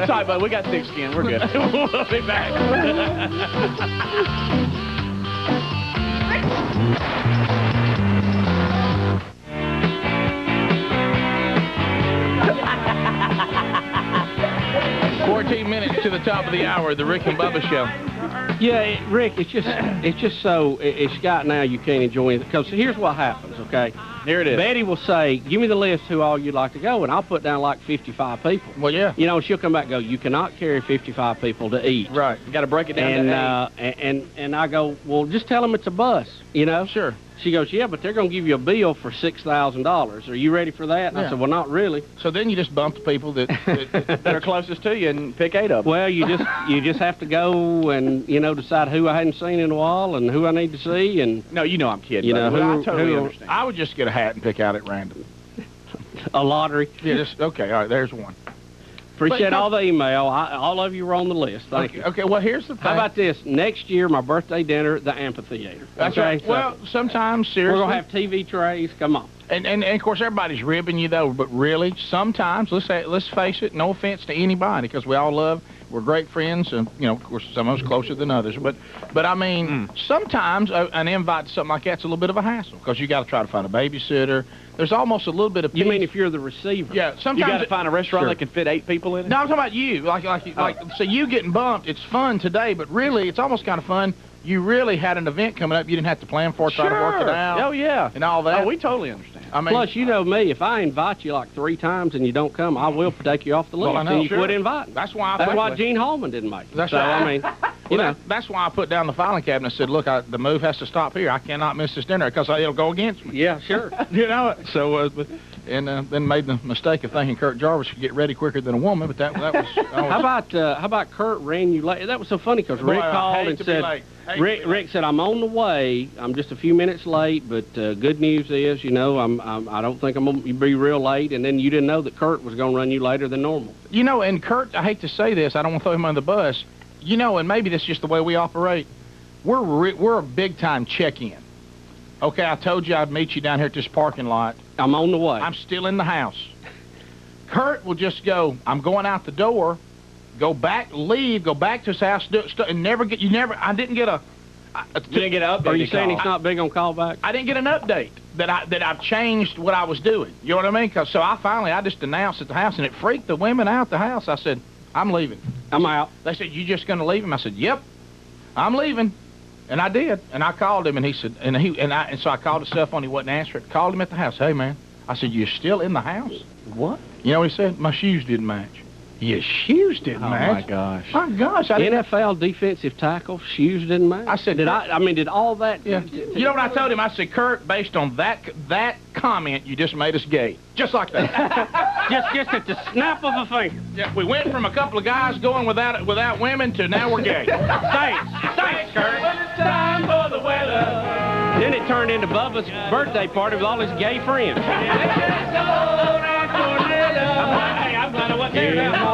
C: Sorry, bud. We got thick skin. We're good.
A: We'll be back. 14 minutes to the top of the hour, the Rick and Bubba Show.
B: Yeah, Rick, it's just so it's got now you can't enjoy it. Because here's what happens, okay?
C: Here it is.
B: Betty will say, give me the list who all you'd like to go, and I'll put down like 55 people.
A: Well, yeah.
B: She'll come back and go, you cannot carry 55 people to eat.
A: Right.
C: You got to break it down to 8.
B: And I go, well, just tell them it's a bus,
A: Sure.
B: She goes, yeah, but they're going to give you a bill for $6,000. Are you ready for that? And I said, well, not really.
A: So then you just bump the people that
C: are closest to you and pick 8 of them.
B: Well, you just have to go and decide who I hadn't seen in a while and who I need to see and.
C: No, I'm kidding.
B: I
C: totally understand.
A: I would just get a hat and pick out at random.
B: A lottery.
A: Yeah. Okay. All right. There's one.
B: Appreciate all the email. All of you were on the list. Thank you.
A: Okay, well, here's the thing.
B: How about this? Next year, my birthday dinner at the amphitheater.
A: That's
B: okay?
A: right. Well, sometimes, seriously.
B: We're going to have TV trays. Come on.
A: And of course, everybody's ribbing you, though, but really, sometimes, let's face it, no offense to anybody, because we all we're great friends, and, of course, some of us closer than others, but I mean, sometimes an invite to something like that's a little bit of a hassle, because you got to try to find a babysitter. There's almost a little bit of peace.
B: You mean if you're the receiver?
A: Yeah, sometimes
C: you got to find a restaurant that can fit 8 people in it?
A: No, I'm talking about you. So you getting bumped, it's fun today, but really, it's almost kind of fun. You really had an event coming up you didn't have to plan for, try to work it out.
C: Oh, yeah.
A: And all that.
C: Oh, we totally understand.
A: I mean,
B: plus, you know me, if I invite you like 3 times and you don't come, I will take you off the list.
A: Well, I know.
B: And you quit inviting.
A: That's why
B: Gene Hallman didn't make it.
A: That's
B: so,
A: right.
B: I mean,
A: that's why I put down the filing cabinet and said, look, the move has to stop here. I cannot miss this dinner because it'll go against me.
B: Yeah, sure.
A: So, then made the mistake of thinking Kurt Jarvis could get ready quicker than a woman, but that was...
B: How about Kurt ran you late? That was so funny because Rick called and said... Rick said, I'm on the way. I'm just a few minutes late, but good news is, I don't think I'm going to be real late. And then you didn't know that Kurt was going to run you later than normal.
A: And Kurt, I hate to say this, I don't want to throw him under the bus. And maybe that's just the way we operate. We're a big-time check-in. Okay, I told you I'd meet you down here at this parking lot.
B: I'm on the way.
A: I'm still in the house. Kurt will just go, I'm going out the door, go back to his house, and I didn't get a...
C: You didn't get an update.
B: Are you saying he's not big on callback?
A: I didn't get an update that I've changed what I was doing. You know what I mean? So I just announced at the house, and it freaked the women out the house. I said, I'm leaving.
B: I'm out.
A: They said, you just going to leave him? I said, yep, I'm leaving. And I did. And I called him, and he said, and so I called his cell phone. He wasn't answering. Called him at the house. Hey, man. I said, you're still in the house?
C: What?
A: You know what he said? My shoes didn't match. Your shoes didn't match?
C: Oh, my gosh.
A: My gosh.
B: NFL defensive tackle, shoes didn't match?
A: I said,
B: did all that?
A: Yeah. You know what I told him? I said, Kurt, based on that comment, you just made us gay. Just like that.
B: just at the snap of a finger.
A: Yeah, we went from a couple of guys going without women to now we're gay. Thanks, Kurt.
E: It's time for the weather.
B: Then it turned into Bubba's birthday party with all his gay friends.
E: Hey, I'm glad I wasn't there now.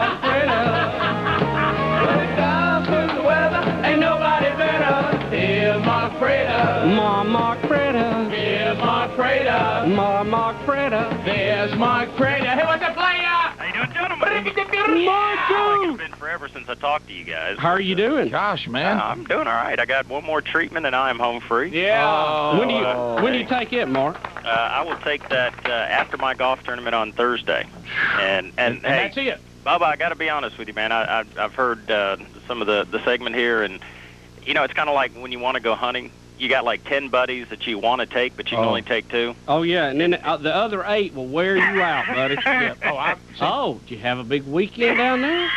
E: Ain't nobody better. Here's Mark Freda.
B: Mark Freda.
E: Here's Mark Freda.
B: Mark Freda.
A: There's Mark Freda. Hey, what's up, player?
F: How you doing, gentlemen?
B: Marco!
F: It's been forever since I talked to you guys.
B: How are you doing?
A: Gosh, man.
F: I'm doing all right. I got one more treatment and I am home free.
A: Yeah.
B: When do you take it, Mark?
F: I will take that after my golf tournament on Thursday. And hey,
A: that's it.
F: Bubba, I got to be honest with you, man. I've heard some of the segment here, and it's kind of like when you want to go hunting. You got like 10 buddies that you want to take, but you can only take 2.
B: Oh, yeah, and then the other 8 will wear you out, buddy. Yeah. Did you have a big weekend down there?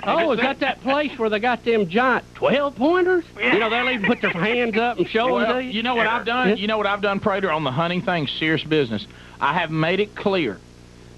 B: Oh, is that place where they got them giant 12-pointers?
F: Yeah.
B: They'll even put their hands up and show them to you.
A: You know what I've done? You know what I've done, Prater, on the hunting thing, serious business. I have made it clear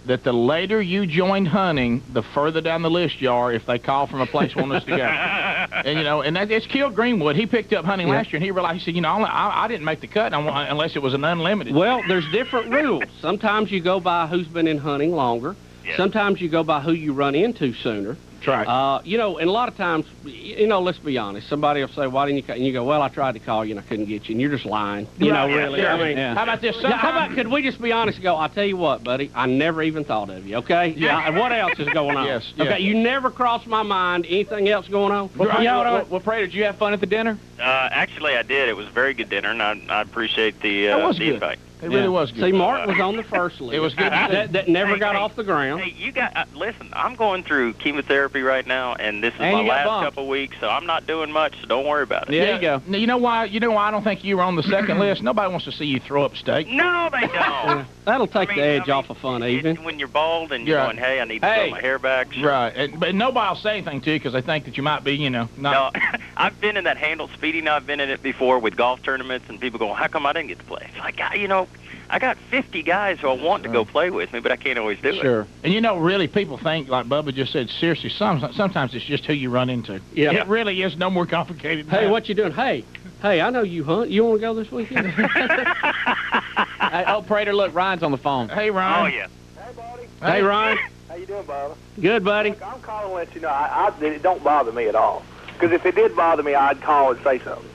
A: that the later you joined hunting, the further down the list you are if they call from a place wanting us to go. And, you know, and it's killed Greenwood. He picked up hunting last year, and he realized, he said, you know, I didn't make the cut unless it was an unlimited.
B: Well, there's different rules. Sometimes you go by who's been in hunting longer.
F: Yeah.
B: Sometimes you go by who you run into sooner.
A: That's right.
B: You know, and a lot of times, you know, let's be honest. Somebody will say, why didn't you call? And you go, well, I tried to call you and I couldn't get you. And you're just lying. You know, really.
A: Yeah.
B: I mean,
A: How about this?
B: how about, could we just be honest and go, I'll tell you what, buddy, I never even thought of you, okay? Yeah. And what else is going on?
A: Yes.
B: Okay, you never crossed my mind. Anything else going on?
C: Well, Prater, did you have fun at the dinner?
F: Actually, I did. It was a very good dinner, and I appreciate the invite.
A: It really was good.
B: See, Mark was on the first list.
A: It was good.
B: That never got off the ground.
F: Hey, you got listen. I'm going through chemotherapy right now, and this is my last couple weeks, so I'm not doing much. So don't worry about it.
C: Yeah, there you go.
A: Now, you know why? You know why I don't think you were on the second list? Nobody wants to see you throw up steak.
F: No, they don't.
B: Yeah, that'll take the edge off of fun, even.
F: When you're bald and you're going, hey, I need to grow my hair back. Sure.
A: Right, but nobody will say anything to you because they think that you might be, you know, not.
F: No, I've been in that handle speeding. I've been in it before with golf tournaments, and people go, how come I didn't get to play? It's like, you know, I got 50 guys who want to go play with me, but I can't always do it.
A: Sure. And you know, really, people think, like Bubba just said, seriously, sometimes it's just who you run into.
B: Yeah.
A: It really is no more complicated than
B: Hey,
A: that.
B: what you doing? Hey, I know you hunt. You want to go this weekend?
C: Hey, oh, Prater, look, Ryan's on the phone.
A: Hey, Ryan.
F: Oh, yeah.
G: Hey, buddy.
B: Hey, Ryan.
G: How you doing, Bubba?
B: Good, buddy.
G: Look, I'm calling to let you know it don't bother me at all. Because if it did bother me, I'd call and say something.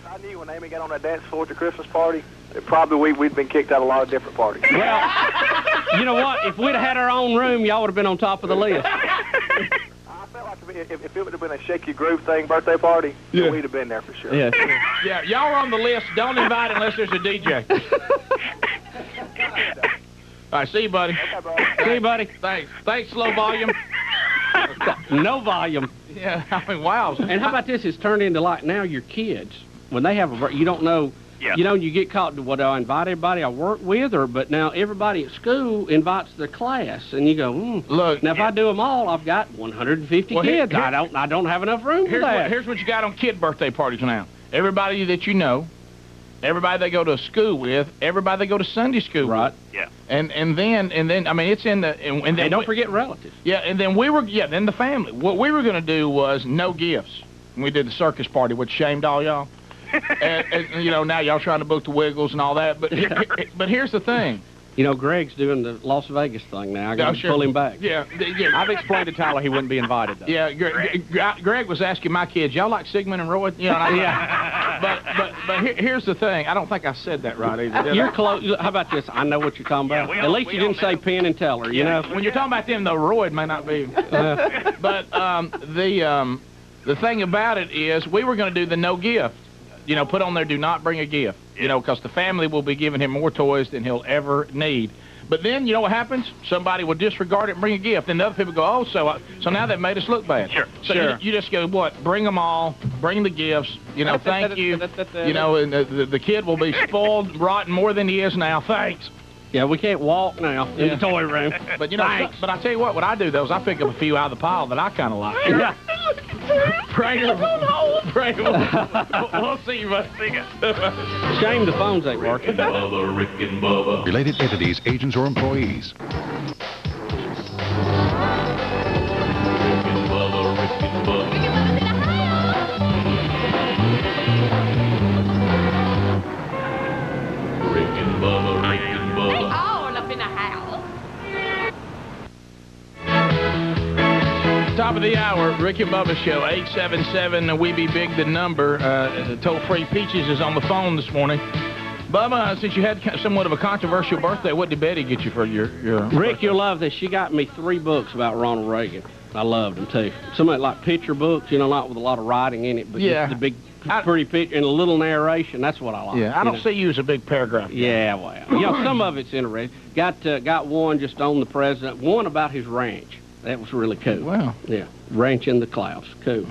G: I knew when Amy got on that dance floor at the Christmas party, that probably we'd been kicked out of a lot of different parties.
B: Well, you know what? If we'd have had our own room, y'all would have been on top of the list.
G: I felt like if it would have been a Shake Your Groove thing, birthday party, we'd have been there for sure.
C: Yes.
A: Yeah, y'all are on the list. Don't invite unless there's a DJ. All right, see you, buddy.
G: Okay, buddy.
B: See you, buddy.
A: Thanks, low volume.
B: No volume.
A: Yeah, I mean, wow.
B: And how about this? It's turned into like now your kids, when they have you don't know, you know, you get caught, do I invite everybody I work with, but now everybody at school invites their class, and you go,
A: Look.
B: Now, if I do them all, I've got 150 kids. I don't have enough room for that.
A: Here's what you got on kid birthday parties now. Everybody that you know, everybody they go to school with, everybody they go to Sunday school
B: right.
A: with.
F: Yeah.
A: And then I mean it's in the and then
B: don't forget relatives.
A: Yeah, and then then the family. What we were going to do was no gifts. We did the circus party, which shamed all y'all. and you know, now y'all trying to book the Wiggles and all that. But but here's the thing.
B: You know, Greg's doing the Las Vegas thing now. I got to pull him back.
A: Yeah.
C: I've explained to Tyler he wouldn't be invited, though.
A: Yeah, Greg was asking my kids, y'all like Sigmund and Roy? You know, but here's the thing. I don't think I said that right either.
B: You're close. How about this? I know what you're talking about.
F: Yeah,
B: At least you didn't say Penn and Teller, you know?
A: When you're talking about them, though, Roy may not be. But the thing about it is we were going to do the no gift. You know, put on there, do not bring a gift. You know, because the family will be giving him more toys than he'll ever need. But then, you know what happens? Somebody will disregard it and bring a gift. And the other people go, oh, so now they've made us look bad.
F: Sure.
A: So you just go, what? Bring them all. Bring the gifts. You know, thank you. You know, and the kid will be spoiled, rotten more than he is now. Thanks.
B: Yeah, we can't walk now in the toy room.
A: But, you know, but I tell you what I do, though, is I pick up a few out of the pile that I kind of like.
B: Yeah.
A: Prater. We'll see you, bud. See you.
B: Shame the phones ain't working.
E: Bubba, Rick and Bubba.
H: Related entities, agents, or employees.
E: Rick and Bubba, Rick and Bubba. Rick and Bubba, Rick and Bubba.
I: All up in the house.
A: Top of the hour, Rick and Bubba Show, 877 We Be Big, the number. Toll-free Peaches is on the phone this morning. Bubba, since you had somewhat of a controversial birthday, what did Betty get you for your
B: Rick,
A: birthday?
B: you'll love this. She got me 3 books about Ronald Reagan. I loved them, too. Some of it like picture books, you know, not with a lot of writing in it, but just the big, pretty picture and a little narration. That's what I like.
A: Yeah, I don't see you as a big paragraph guy.
B: Yeah, well, you know, some of it's interesting. Got one just on the president, one about his ranch. That was really cool.
A: Wow.
B: Yeah, ranch in the clouds. Cool.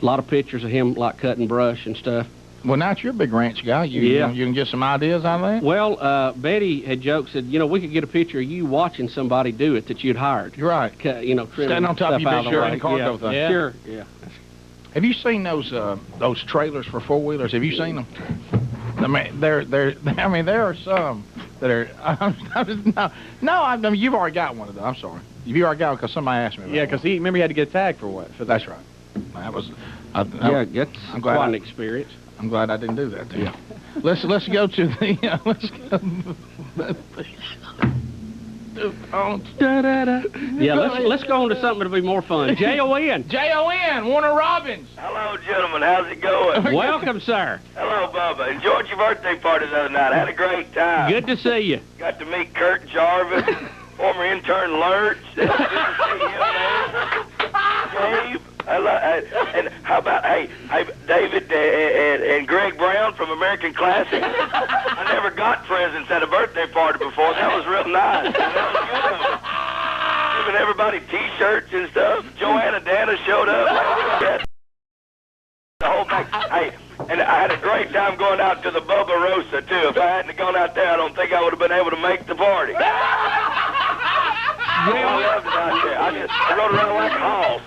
B: A lot of pictures of him, like cutting brush and stuff.
A: Well, now that you're a big ranch guy, you can get some ideas out of that?
B: Well, Betty had joked, said, you know, we could get a picture of you watching somebody do it that you'd hired.
A: You're right.
B: You know,
A: standing on top of your big shirt and cargo thing.
B: Yeah. Sure, yeah.
A: Have you seen those trailers for four-wheelers? Have you seen them? I mean, there are some that are. I mean, you've already got one of them. I'm sorry. You've already got one because somebody asked me about
C: Yeah, because he had to get a tag for what?
A: That's right. That was.
B: Yeah, that's
A: I'm glad
B: quite an experience.
A: I'm glad I didn't do that to you. Let's go to the.
B: Yeah, let's go on to something that'll be more fun. J-O-N.
A: J-O-N, Warner Robbins.
I: Hello, gentlemen. How's it going?
B: Welcome, sir.
I: Hello, Bubba. Enjoyed your birthday party the other night. Had a great time.
B: Good to see you.
I: Got to meet Kurt Jarvis, former intern Lurch. Good to see him there. Dave. And how about, hey, David and Greg Brown from American Classic? I never got presents at a birthday party before. That was real nice. That was good. Giving everybody T-shirts and stuff. Joanna Dana showed up. The whole thing. Hey, and I had a great time going out to the Bubba Rosa, too. If I hadn't gone out there, I don't think I would have been able to make the party. I loved it out there. I rode around like a horse.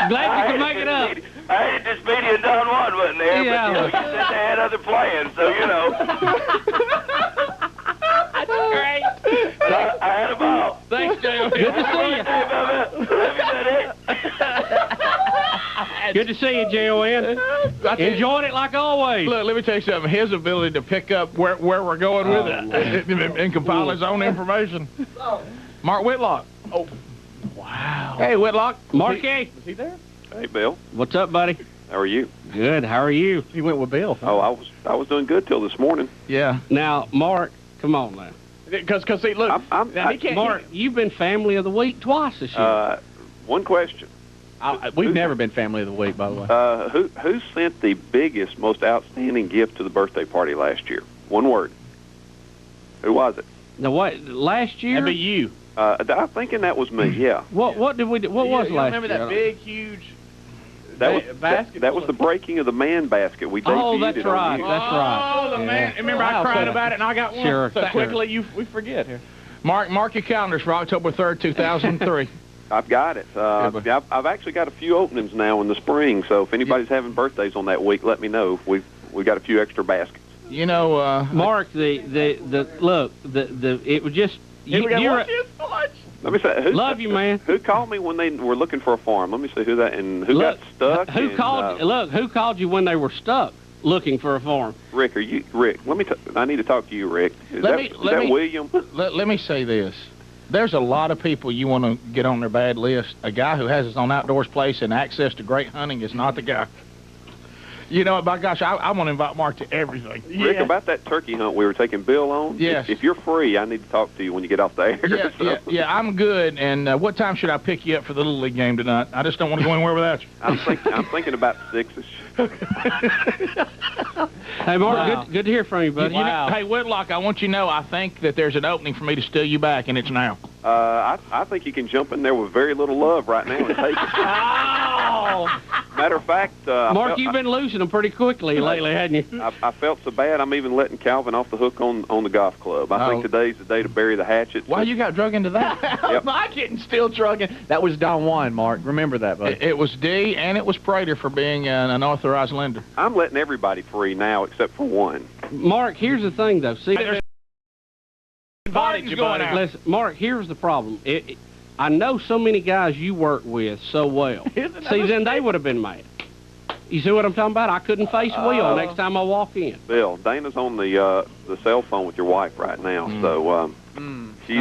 B: Glad you could make it up.
I: I hated this Speedy and Don Juan wasn't there,
B: Yeah.
I: but you said they had other plans, so
B: That's great.
I: I had a ball.
B: Thanks, J.O. Good to see you. Good to see you, J.O.N. Enjoyed it like always.
A: Look, let me tell you something. His ability to pick up where we're going with it and compile his own information. Mark Whitlock. Oh, wow. Hey, Whitlock.
B: Marky.
A: Is he there?
J: Hey, Bill.
B: What's up, buddy?
J: How are you?
B: Good. How are you?
C: He went with Bill.
J: Oh, I was doing good till this morning.
A: Yeah.
B: Now, Mark, come on now.
A: Because see, look,
B: Mark, you've been Family of the Week twice this year.
J: One question.
C: We've never been Family of the Week, by the way.
J: Who sent the biggest, most outstanding gift to the birthday party last year? One word. Who was it?
B: Now, what, last year?
A: that'd be you.
J: I'm thinking that was me, yeah.
B: What did we do? What was last
A: remember
B: year?
A: that big, huge
J: That was
A: basket?
J: that was the breaking of the man basket. We debuted
B: that's
J: it on
B: right.
J: you.
B: That's right.
A: Oh, the man. Remember, I cried about it, and I got one.
B: Sure,
A: So
B: sure.
A: quickly, we forget here. Mark your calendars for October 3rd, 2003.
J: I've got it. I've actually got a few openings now in the spring, so if anybody's having birthdays on that week, let me know. We got a few extra baskets.
A: You know,
B: Mark, it was just
J: Let me say,
B: love you, man.
J: Who called me when they were looking for a farm? Let me see who that and who got stuck.
B: Who called you when they were stuck looking for a farm?
J: Rick, are you Rick? I need to talk to you, Rick. Is that William?
A: Let me say this. There's a lot of people you want to get on their bad list. A guy who has his own outdoors place and access to great hunting is not the guy. You know, by gosh, I want to invite Mark to everything.
J: Rick, about that turkey hunt we were taking Bill on.
A: Yes.
J: If you're free, I need to talk to you when you get off the air.
A: Yeah, I'm good. And what time should I pick you up for the Little League game tonight? I just don't want to go anywhere without you.
J: I'm thinking about 6-ish.
B: Hey, Mark, good to hear from you, buddy.
A: Wow. Hey, Whitlock, I want you to know I think that there's an opening for me to steal you back, and it's now.
J: I think you can jump in there with very little love right now and take it.
A: Oh!
J: Matter of fact,
B: Mark, you've been losing them pretty quickly lately, hadn't you?
J: I felt so bad. I'm even letting Calvin off the hook on the golf club. I think today's the day to bury the hatchet.
A: Why you got drug into that?
J: Yep.
A: I getting still drug in.
C: That was Don Juan, Mark. Remember that, buddy.
A: It was D, and it was Prater for being an authorized lender.
J: I'm letting everybody free now except for one.
B: Mark, here's the thing, though. See,
A: Listen,
B: Mark, here's the problem. I know so many guys you work with so well. See, then they would have been mad. You see what I'm talking about? I couldn't face Will next time I walk in.
J: Bill, Dana's on the cell phone with your wife right now, so she's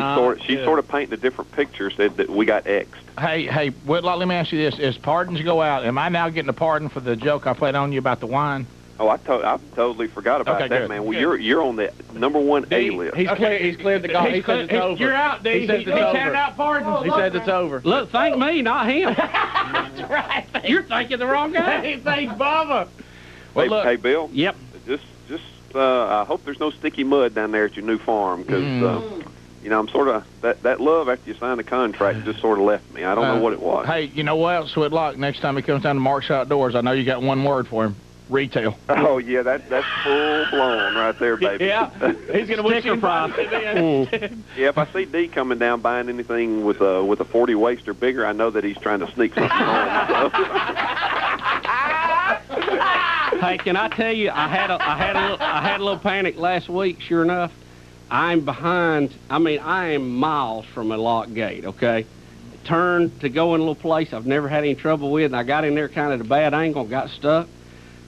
J: sort of painting a different picture. Said that we got X'd.
A: Hey, Whitlock, let me ask you this: as pardons go out, am I now getting a pardon for the joke I played on you about the wine?
J: Oh, I totally forgot about that,
A: good.
J: man. Well, you're on the #1 A list.
C: He's cleared the golf. He says it's over.
A: You're out, D.
C: He says it's
A: handing
C: over.
A: out pardons.
C: He says it's over.
B: Look, thank me, not him.
A: That's right.
B: You're thinking the wrong guy.
A: Hey, thanks, Bubba. Well, look.
J: Hey, Bill.
B: Yep.
J: Just I hope there's no sticky mud down there at your new farm, because you know, I'm sort of that love after you sign the contract just sort of left me. I don't know what it was.
A: Hey, you know what else, Whitlock? Next time he comes down to Mark's Outdoors, I know you got one word for him. Retail.
J: Oh yeah, that's full blown right there, baby.
C: Yeah, he's gonna wish
B: Sticker price.
J: Yeah, if I see D coming down buying anything with a 40 waist or bigger, I know that he's trying to sneak something home.
B: Hey, can I tell you? I had a little panic last week. Sure enough, I'm behind. I mean, I am miles from a lock gate. Okay, turned to go in a little place I've never had any trouble with, and I got in there kind of at a bad angle, got stuck.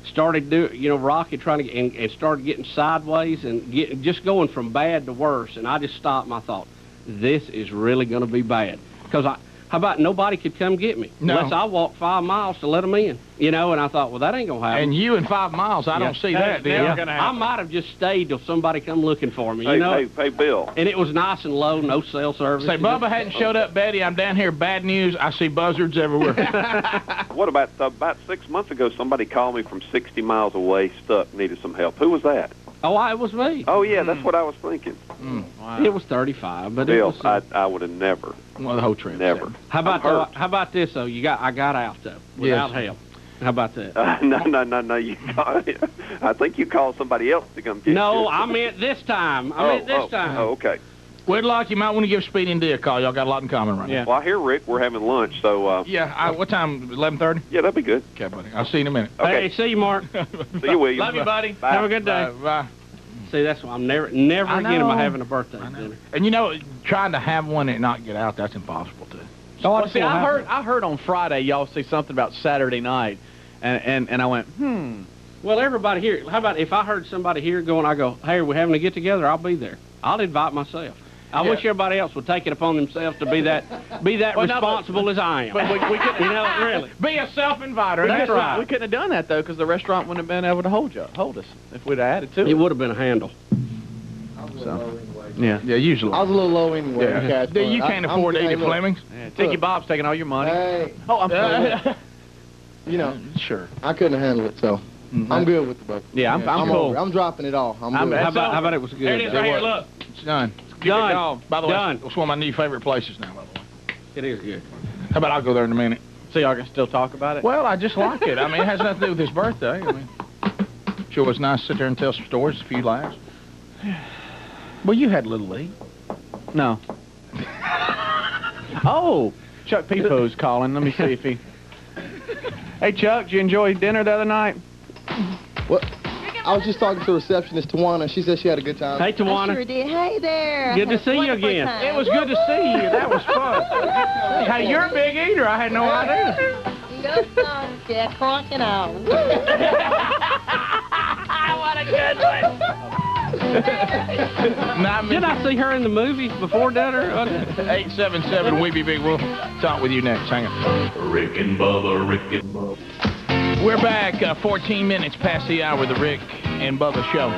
B: Started rocking, trying to and started getting sideways and just going from bad to worse. And I just stopped and I thought, this is really going to be bad. Because how about nobody could come get me unless I walked 5 miles to let them in, And I thought, well, that ain't going to happen.
A: And you in 5 miles, I don't see that.
B: I might have just stayed till somebody come looking for me,
J: Hey, Bill.
B: And it was nice and low, no cell service.
A: Say, Bubba hadn't showed up, Betty. I'm down here. Bad news. I see buzzards everywhere.
J: What about 6 months ago, somebody called me from 60 miles away, stuck, needed some help. Who was that?
B: Oh, it was me.
J: Oh, yeah, that's what I was thinking.
A: Wow.
B: It was 35, but
J: Bill,
B: it was...
J: I would have never.
A: Well, the whole trip.
J: Never.
B: How about this, though? I got out, though, without help. How about that?
J: No. I think you called somebody else to come get you.
B: No, I meant this time. Time.
J: Oh, okay.
A: Wedlock, you might want to give Speedy and D a call. Y'all got a lot in common right now.
J: Well, I hear, Rick, we're having lunch, so...
A: Yeah, what time? 11:30?
J: Yeah, that'd be good.
A: Okay, buddy. I'll see you in a minute.
J: Okay.
B: Hey, see you, Mark.
J: See you, William.
A: Love you, buddy.
J: Bye.
B: Have a good day.
A: Bye.
B: See, that's why I'm never again am I having a birthday dinner.
A: And trying to have one and not get out, that's impossible, too.
C: Well, see, I heard on Friday y'all say something about Saturday night, and I went,
B: Well, everybody here, how about if I heard somebody here going, I go, hey, we're having a get-together, I'll be there. I'll invite myself. I wish everybody else would take it upon themselves to be that responsible as I am.
C: But we couldn't,
B: really.
A: Be a self-inviter.
C: That's right. We couldn't have done that, though, because the restaurant wouldn't have been able to hold us if we'd have added to it.
B: It would have been a handle.
C: Yeah,
A: usually.
K: I was a little low anyway.
A: Yeah. You can't afford to eat at Fleming's.
C: Yeah, Tiki Bob's taking all your money.
K: Hey.
C: Oh, I'm
A: Sure.
K: I couldn't handle it, so I'm good with the bucket.
C: Yeah, I'm cool.
K: I'm dropping it all. I'm good.
B: How about it was good?
A: There it is right here, look. It's done.
B: Done.
A: By the way, it's one of my new favorite places now, by the way.
B: It is good.
A: How about I'll go there in a minute?
C: So y'all can still talk about it?
A: Well, I just like it. I mean, it has nothing to do with his birthday. I mean, sure it's nice to sit there and tell some stories, a few laughs. Well, you had Little League.
C: No. Oh, Chuck Peepo's calling. Let me see if he... Hey, Chuck, did you enjoy dinner the other night?
K: What? I was just talking to receptionist Tawana. She said she had a good time.
B: Hey, Tawana.
L: I sure did. Hey there.
B: Good to see you again.
L: Time.
A: It was good to see you. That was fun. Hey, you're a big eater. I had no idea.
L: Go on, Jack. Cronk it out.
A: What a good one.
B: Did I see her in the movie before dinner?
A: 877 We Be Big. We'll talk with you next. Hang on.
E: Rick and Bubba.
A: We're back 14 minutes past the hour of the Rick and Bubba Show.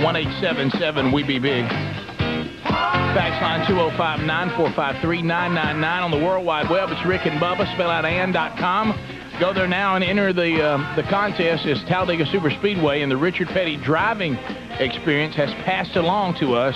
A: 1-877 We Be Big. Fax line 205-945-3999 on the World Wide Web. It's Rick and Bubba, spell out and.com. Go there now and enter the contest. It's Talladega Super Speedway, and the Richard Petty driving experience has passed along to us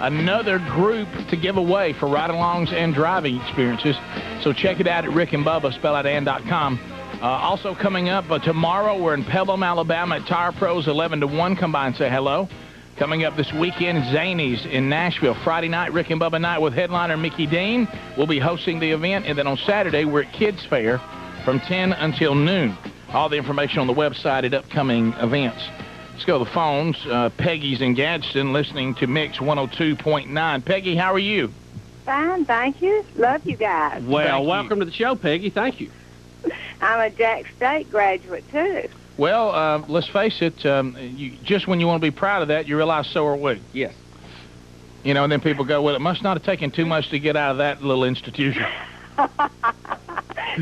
A: another group to give away for ride-alongs and driving experiences. So check it out at Rick and Bubba, spell out and.com. Also coming up tomorrow, we're in Pelham, Alabama at Tire Pros 11 to 1. Come by and say hello. Coming up this weekend, Zany's in Nashville. Friday night, Rick and Bubba night with headliner Mickey Dean. We'll be hosting the event. And then on Saturday, we're at Kids Fair from 10 until noon. All the information on the website at upcoming events. Let's go to the phones. Peggy's in Gadsden listening to Mix 102.9. Peggy, how are you?
M: Fine, thank you. Love you guys.
B: Well, welcome to the show, Peggy. Thank you.
M: I'm a Jack State graduate, too.
A: Well, let's face it, just when you want to be proud of that, you realize so are we.
B: Yes.
A: You know, and then people go, well, it must not have taken too much to get out of that little institution.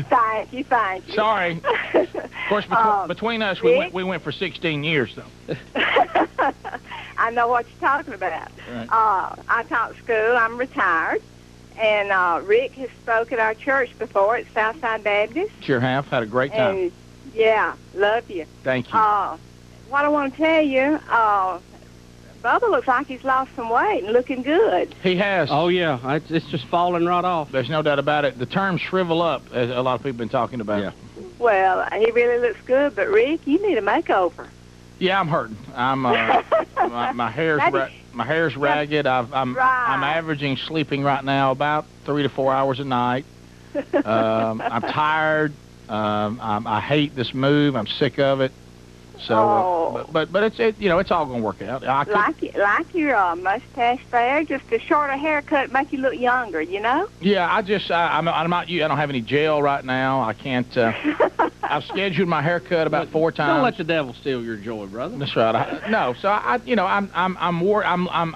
M: Thank you.
A: Sorry. Of course, between us, we went for 16 years, though.
M: I know what you're talking about.
A: Right.
M: I taught school. I'm retired. And Rick has spoke at our church before at Southside Baptist.
A: Sure have. Had a great time.
M: And, yeah, love you.
A: Thank you.
M: What I want to tell you, Bubba looks like he's lost some weight and looking good.
A: He has.
B: Oh, yeah. It's just falling right off.
A: There's no doubt about it. The term shrivel up, as a lot of people have been talking about.
B: Yeah.
M: Well, he really looks good, but Rick, you need a makeover.
A: Yeah, I'm hurting. I'm my hair's ragged. I'm averaging sleeping right now about 3 to 4 hours a night. I'm tired. I hate this move. I'm sick of it. So, but it's it's all gonna work out.
M: Like your mustache there, just a shorter haircut make you look younger, you know? Yeah,
A: I'm not you. I don't have any gel right now. I can't. I've scheduled my haircut about 4 times.
B: Don't let the devil steal your joy, brother.
A: That's right. I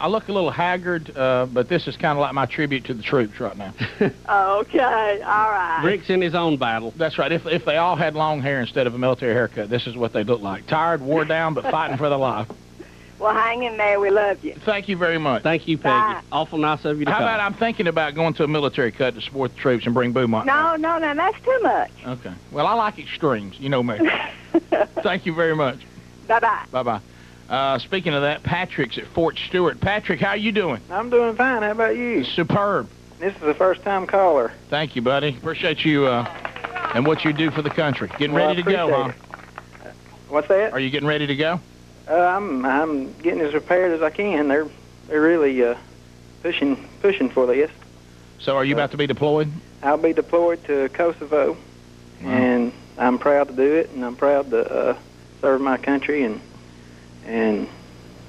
A: look a little haggard, but this is kind of like my tribute to the troops right now.
M: Okay, all right.
B: Rick's in his own battle.
A: That's right. If they all had long hair instead of a military haircut, this is what they look like. Tired, wore down, but fighting for their life.
M: Well, hang in there. We love you.
A: Thank you very much.
B: Thank you, Peggy.
M: Bye.
B: Awful nice of you to
A: How
B: come.
A: about I'm thinking about going to a military cut to support the troops and bring Beaumont?
M: No, that's too much.
A: Okay. Well, I like extremes. You know me. Thank you very much.
M: Bye-bye.
A: Bye-bye. Speaking of that, Patrick's at Fort Stewart. Patrick, how you doing?
N: I'm doing fine. How about you?
A: Superb.
N: This is a first-time caller.
A: Thank you, buddy. Appreciate you and what you do for the country. Getting ready to go, huh?
N: What's that?
A: Are you getting ready to go?
N: I'm getting as prepared as I can. They're really pushing for this.
A: So are you about to be deployed?
N: I'll be deployed to Kosovo, and I'm proud to do it, and I'm proud to serve my country and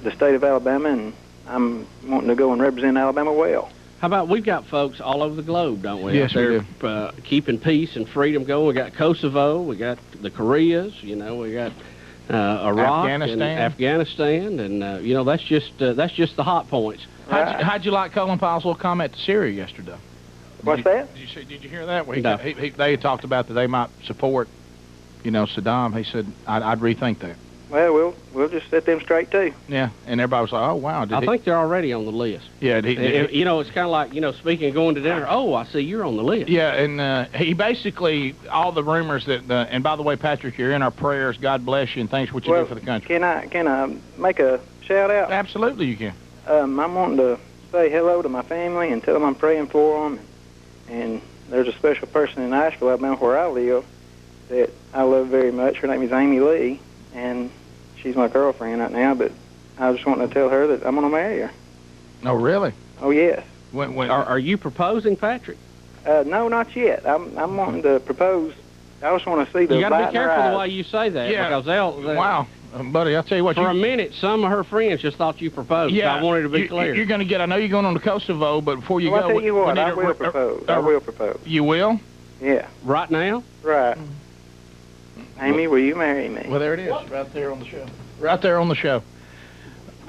N: the state of Alabama, and I'm wanting to go and represent Alabama well.
B: How about we've got folks all over the globe, don't we?
A: Yes, we
B: do. Keeping peace and freedom going. We got Kosovo, we got the Koreas, we got Iraq, Afghanistan, and that's just the hot points.
A: How'd you like Colin Powell's little comment to Syria yesterday?
N: What's that?
A: Did you hear that? Where
B: No.
A: They talked about that they might support, Saddam. He said I'd rethink that.
N: Well, we'll just set them straight too.
A: Yeah, and everybody was like, "Oh wow!"
B: I think they're already on the list.
A: Yeah,
B: it's kind of like speaking of going to dinner. Oh, I see you're on the list.
A: Yeah, and he basically all the rumors that. And by the way, Patrick, you're in our prayers. God bless you, and thanks for what you do for the country.
N: Can I make a shout out?
A: Absolutely, you can.
N: I'm wanting to say hello to my family and tell them I'm praying for them. And there's a special person in Nashville, Alabama, where I live, that I love very much. Her name is Amy Lee, and she's my girlfriend right now, but I just want to tell her that I'm going to marry her.
A: Oh, really?
N: Oh, yes.
B: Are you proposing, Patrick?
N: No, not yet. I'm wanting to propose. I just want to see the
B: You got to
N: light
B: be
N: in her
B: careful the
N: eyes.
B: way you say that,
A: Yeah.
B: because they'll
A: Wow. Buddy, I'll tell you what.
B: For a minute, some of her friends just thought you proposed.
A: Yeah,
B: I wanted to be clear.
A: You're going to get. I know you're going on to Kosovo, but before you
N: Well,
A: go,
N: I'll tell you what,
A: we
N: I
A: need
N: will propose. I will propose.
A: You will?
N: Yeah.
B: Right now?
N: Right. Amy, will you marry me?
A: Well, there it is, right there on the show. Right there on the show.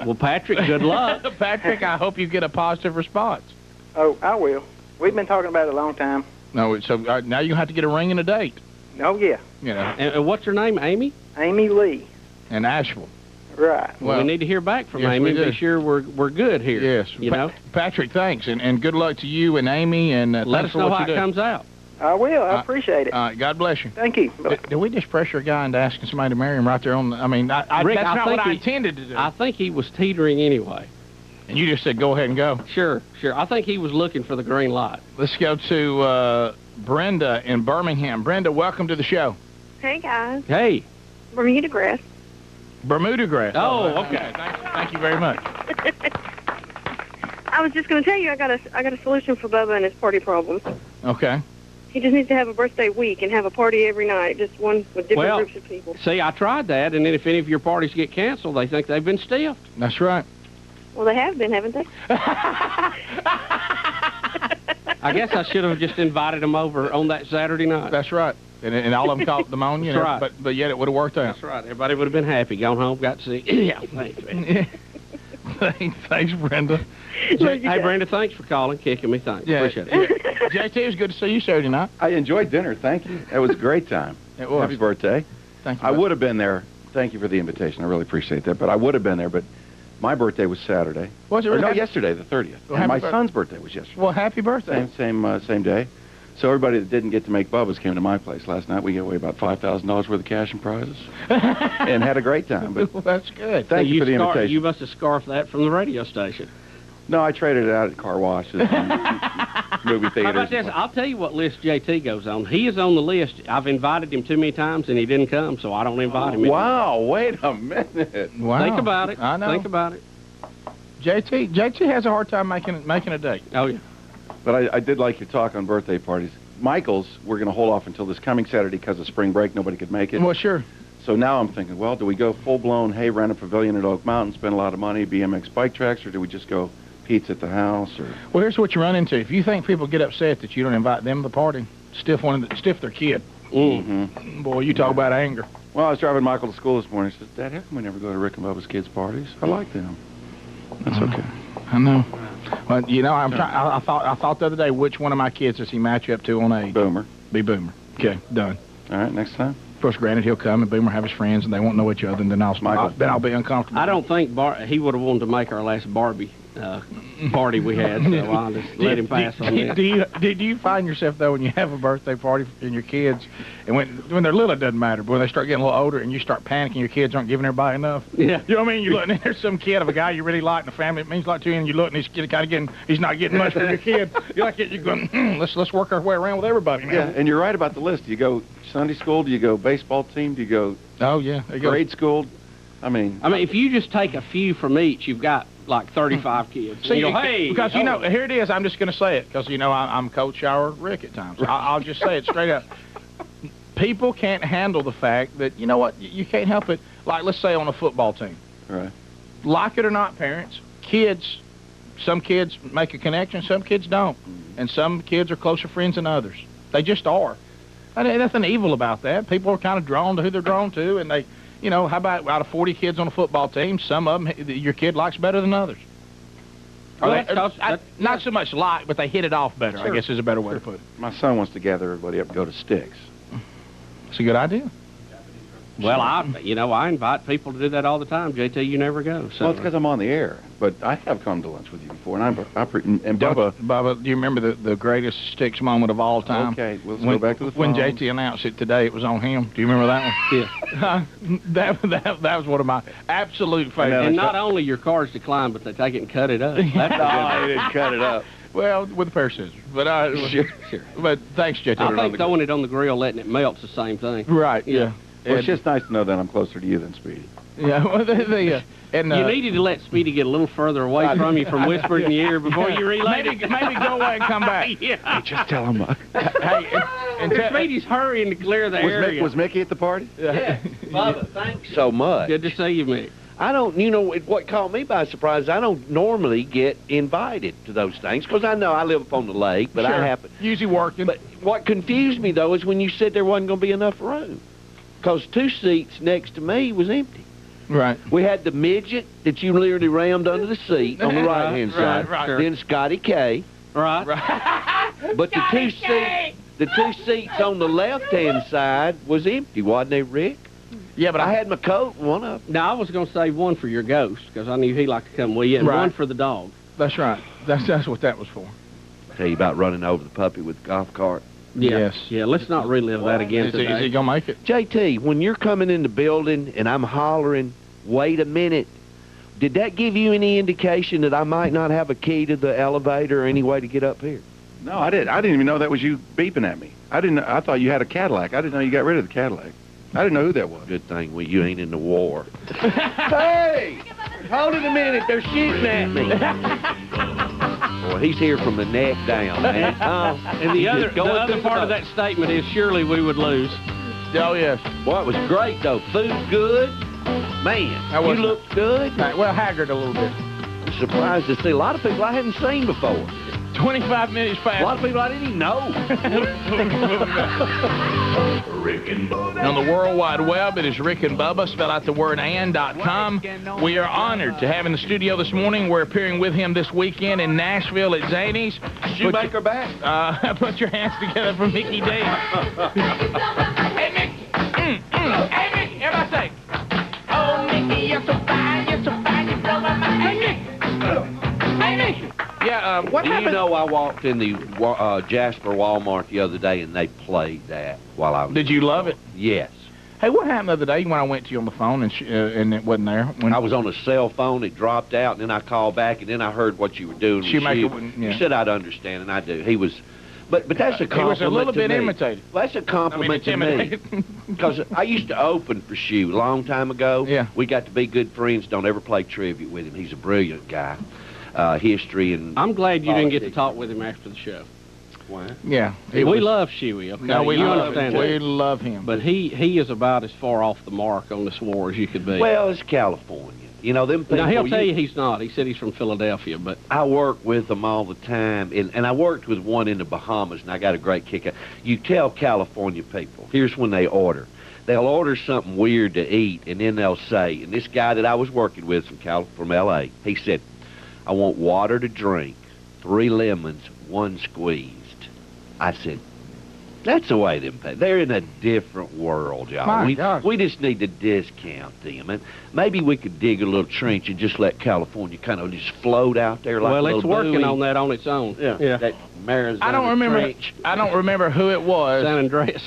B: Well, Patrick, good luck.
A: Patrick, I hope you get a positive response.
N: Oh, I will. We've been talking about it a long time.
A: No, so now you have to get a ring and a date.
N: Oh, yeah.
B: And what's her name, Amy?
N: Amy Lee.
A: In Asheville.
N: Right.
B: Well, we need to hear back from
A: yes,
B: Amy
A: we
B: and
A: do.
B: be sure we're good here.
A: Yes. Patrick, thanks, and good luck to you and Amy, and
B: let
A: thanks
B: us
A: for
B: know
A: what
B: how
A: you do.
B: it comes out.
N: I will. I appreciate it.
A: All right, God bless you.
N: Thank you.
A: Did we just pressure a guy into asking somebody to marry him right there on the...
B: Rick,
A: that's not what I
B: he-
A: intended to do.
B: I think he was teetering anyway.
A: And you just said go ahead and go.
B: Sure. I think he was looking for the green light.
A: Let's go to Brenda in Birmingham. Brenda, welcome to the show.
O: Hey, guys.
B: Hey.
O: Bermuda grass.
A: Bermuda grass.
B: Oh, okay.
A: Thank you very much.
O: I was just going to tell you I got a solution for Bubba and his party problems.
A: Okay.
O: He just needs to have a birthday week and have a party every night, just one with different groups of people.
B: See, I tried that, and then if any of your parties get canceled, they think they've been stiffed.
A: That's right.
O: Well, they have been, haven't they?
B: I guess I should have just invited them over on that Saturday night.
A: That's right. And all of them caught the moan,
B: That's right.
A: but yet it would have worked out.
B: That's right. Everybody would have been happy. Gone home, got to see. Yeah, thanks, man.
A: Thanks, Brenda.
B: Hey, Brenda, thanks for calling, kicking me. Thanks. Appreciate it.
A: JT, it was good to see you Saturday night.
P: I enjoyed dinner. Thank you. It was a great time.
A: It was.
P: Happy birthday.
A: Thank you.
P: I would have been there. Thank you for the invitation. I really appreciate that. But I would have been there, but my birthday was Saturday.
A: Was it really?
P: No, yesterday, the 30th.
A: Well,
P: and my
A: happy
P: son's birthday was yesterday.
A: Well, happy birthday.
P: Same day. So everybody that didn't get to make Bubba's came to my place last night. We gave away about $5,000 worth of cash and prizes, and had a great time. But
A: well, that's good.
P: Thank you for the invitation.
B: You must have scarfed that from the radio station.
P: No, I traded it out at car washes and movie theaters.
B: How about this? I'll tell you what list JT goes on. He is on the list. I've invited him too many times, and he didn't come, so I don't invite him.
P: Wow, wait a minute.
A: Wow.
B: Think about it.
A: I know.
B: Think about it.
A: JT has a hard time making a date.
B: Oh, yeah.
P: But I did like your talk on birthday parties. Michael's, we're going to hold off until this coming Saturday because of spring break. Nobody could make it.
A: Well, sure.
P: So now I'm thinking, well, do we go full-blown, hey, rent a pavilion at Oak Mountain, spend a lot of money, BMX bike tracks, or do we just go pizza at the house? Or
A: Well, here's what you run into. If you think people get upset that you don't invite them to the party, stiff their kid.
P: Mm-hmm.
A: Boy, you talk about anger.
P: Well, I was driving Michael to school this morning. He says, Dad, how come we never go to Rick and Bubba's kids' parties? I like them. That's okay.
A: I know. Well, you know, I thought the other day, which one of my kids does he match up to on age?
P: Boomer.
A: Be Boomer. Okay, done.
P: All right, next time.
A: Of course, granted, he'll come and Boomer have his friends, and they won't know each other, and then I'll be uncomfortable.
B: I don't think he would have wanted to make our last Barbie party we had, so I'll just let him pass on that.
A: Do you find yourself, though, when you have a birthday party and your kids, and when they're little, it doesn't matter, but when they start getting a little older and you start panicking, your kids aren't giving everybody enough?
B: Yeah.
A: You know what I mean? You're looking, there's some kid of a guy you really like in the family, it means a lot to you, and you look, and he's not getting much from your kid. You're going, let's work our way around with everybody now.
P: Yeah, and you're right about the list. Do you go Sunday school? Do you go baseball team? Do you go grade school? I mean,
B: if you just take a few from each, you've got like 35 kids.
A: See,
B: you go, hey,
A: because you know, here it is. I'm just going to say it because you know I'm cold shower Rick at times. I'll just say it straight up. People can't handle the fact that you know what you can't help it. Like let's say on a football team,
P: right?
A: Like it or not, parents, kids. Some kids make a connection, some kids don't, and some kids are closer friends than others. They just are. There's nothing evil about that. People are kind of drawn to who they're drawn to, and they. You know, how about out of 40 kids on a football team, some of them your kid likes better than others? Not so much like, but they hit it off better,
P: Sure.
A: I guess is a better way to put it.
P: My son wants to gather everybody up and go to Sticks.
A: It's a good idea.
B: Well, I invite people to do that all the time. JT, you never go. So.
P: Well, it's because I'm on the air, but I have come to lunch with you before, and
A: Bubba, do you remember the greatest Sticks moment of all time?
P: Okay, let's go back to the
A: When
P: phone.
A: JT announced it today, it was on him. Do you remember that one? Yeah. that was one of my absolute favorites.
B: And not only your car's declined, but they take it and cut it up. That's
P: no, they didn't cut it up.
A: Well, with a pair of scissors. But sure. But thanks, JT.
B: I think throwing it on the grill, letting it melt's the same thing.
A: Right, yeah.
P: Well, it's just nice to know that I'm closer to you than Speedy.
A: Yeah, well,
B: you needed to let Speedy get a little further away from you from whispering in your ear before you relayed it.
A: Maybe go away and come back.
B: Yeah.
P: Just tell him.
B: And Speedy's hurrying to clear the area.
P: Was Mickey at the party?
Q: Yeah. Bubba, thanks so much.
B: Good to see you, Mick.
Q: I don't, what caught me by surprise, I don't normally get invited to those things because I know I live up on the lake, but
A: sure.
Q: I happen.
A: Usually working.
Q: But what confused me, though, is when you said there wasn't going to be enough room. Because 2 seats next to me was empty.
A: Right.
Q: We had the midget that you literally rammed under the seat on the right-hand side.
A: Right.
Q: Then Scotty K.
B: Right.
Q: But the two seats on the left-hand side was empty, wasn't they, Rick?
B: Yeah, but
Q: I had my coat in one of them.
B: No, I was going to save one for your ghost because I knew he liked to come with you, and one for the dog.
A: That's right. That's what that was for.
Q: Tell you about running over the puppy with the golf cart.
B: Yeah.
A: Yes.
B: Yeah, let's not relive that again today.
A: Is he going to make it?
Q: JT, when you're coming in the building and I'm hollering, wait a minute, did that give you any indication that I might not have a key to the elevator or any way to get up here?
P: No, I didn't. I didn't even know that was you beeping at me. I thought you had a Cadillac. I didn't know you got rid of the Cadillac. I didn't know who that was.
Q: Good thing you ain't in the war. Hey! Hold it a minute. They're shooting at me. Boy, he's here from the neck down, man.
B: And the other part of that statement is surely we would lose.
A: Oh, yes.
Q: Boy, it was great, though. Food good. Man, you looked good.
A: Well, haggard a little bit.
Q: I'm surprised to see a lot of people I hadn't seen before.
A: 25 minutes past.
Q: A lot of people I didn't even know.
E: Rick and Bubba.
A: On the World Wide Web, it is Rick and Bubba. Spell out the word and.com. We are honored to have in the studio this morning. We're appearing with him this weekend in Nashville at Zany's.
P: Shoemaker back.
A: Put your hands together for Mickey D. Hey, Mickey. Hey, Mickey. Everybody say. Oh, Mickey, you're so fine. You're so fine. You blow my mind. Hey, Mickey. Hey, Mickey. Yeah, what happened?
Q: You know, I walked in the Jasper Walmart the other day, and they played that while I was...
A: Did you love it?
Q: Yes.
A: Hey, what happened the other day when I went to you on the phone and it wasn't there? When
Q: I was on a cell phone, it dropped out, and then I called back, and then I heard what you were doing.
A: Shoemaker,
Q: You said I'd understand, and I do. He was, but that's a compliment.
A: He was a little bit
Q: to me.
A: imitated.
Q: Well, that's a compliment to me. Because I used to open for Shoe a long time ago.
A: Yeah.
Q: We got to be good friends. Don't ever play trivia with him. He's a brilliant guy. History and
B: I'm glad you
Q: politics.
B: didn't get to talk with him after the show.
Q: Why?
A: Yeah.
B: We love Shuey, okay?
A: No, we love him.
B: understand that.
A: We love him.
B: But he is about as far off the mark on this war as you could be.
Q: Well, it's California. You know, them people...
B: Now, he'll tell you he's not. He said he's from Philadelphia, but...
Q: I work with them all the time, and I worked with one in the Bahamas, and I got a great kick out. You tell California people, here's when they order. They'll order something weird to eat, and then they'll say, and this guy that I was working with from L.A., he said, I want water to drink, 3 lemons, 1 squeezed. I said, that's the way them pay. They're in a different world, y'all. We just need to discount them. And maybe we could dig a little trench and just let California kind of just float out there like a little
B: it's working
Q: buoy.
B: on that on its own.
Q: Yeah. That Marizona
A: I don't remember who it was.
B: San Andreas.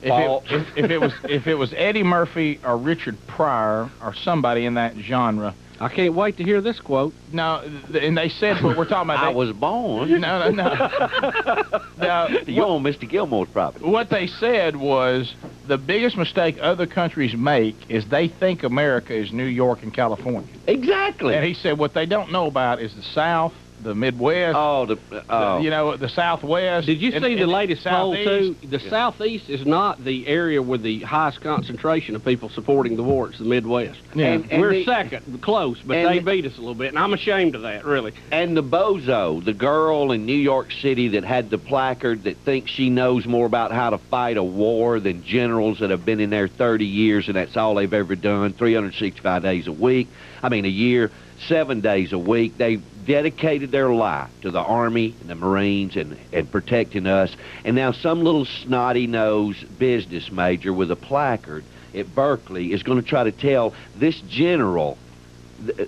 A: If it was Eddie Murphy or Richard Pryor or somebody in that genre.
B: I can't wait to hear this quote.
A: No, and they said what we're talking about.
Q: I was born.
A: No. Now,
Q: you on Mr. Gilmore's property.
A: What they said was the biggest mistake other countries make is they think America is New York and California.
Q: Exactly.
A: And he said what they don't know about is the South, the Midwest, the Southwest.
B: Did you see the latest poll, too? The
Q: Yeah.
B: Southeast is not the area with the highest concentration of people supporting the war. It's the Midwest.
A: Yeah.
B: And we're second, close, but they beat us a little bit, and I'm ashamed of that, really.
Q: And the bozo, the girl in New York City that had the placard that thinks she knows more about how to fight a war than generals that have been in there 30 years, and that's all they've ever done, 365 days a year, 7 days a week. They dedicated their life to the Army and the Marines and protecting us. And now some little snotty-nosed business major with a placard at Berkeley is going to try to tell this general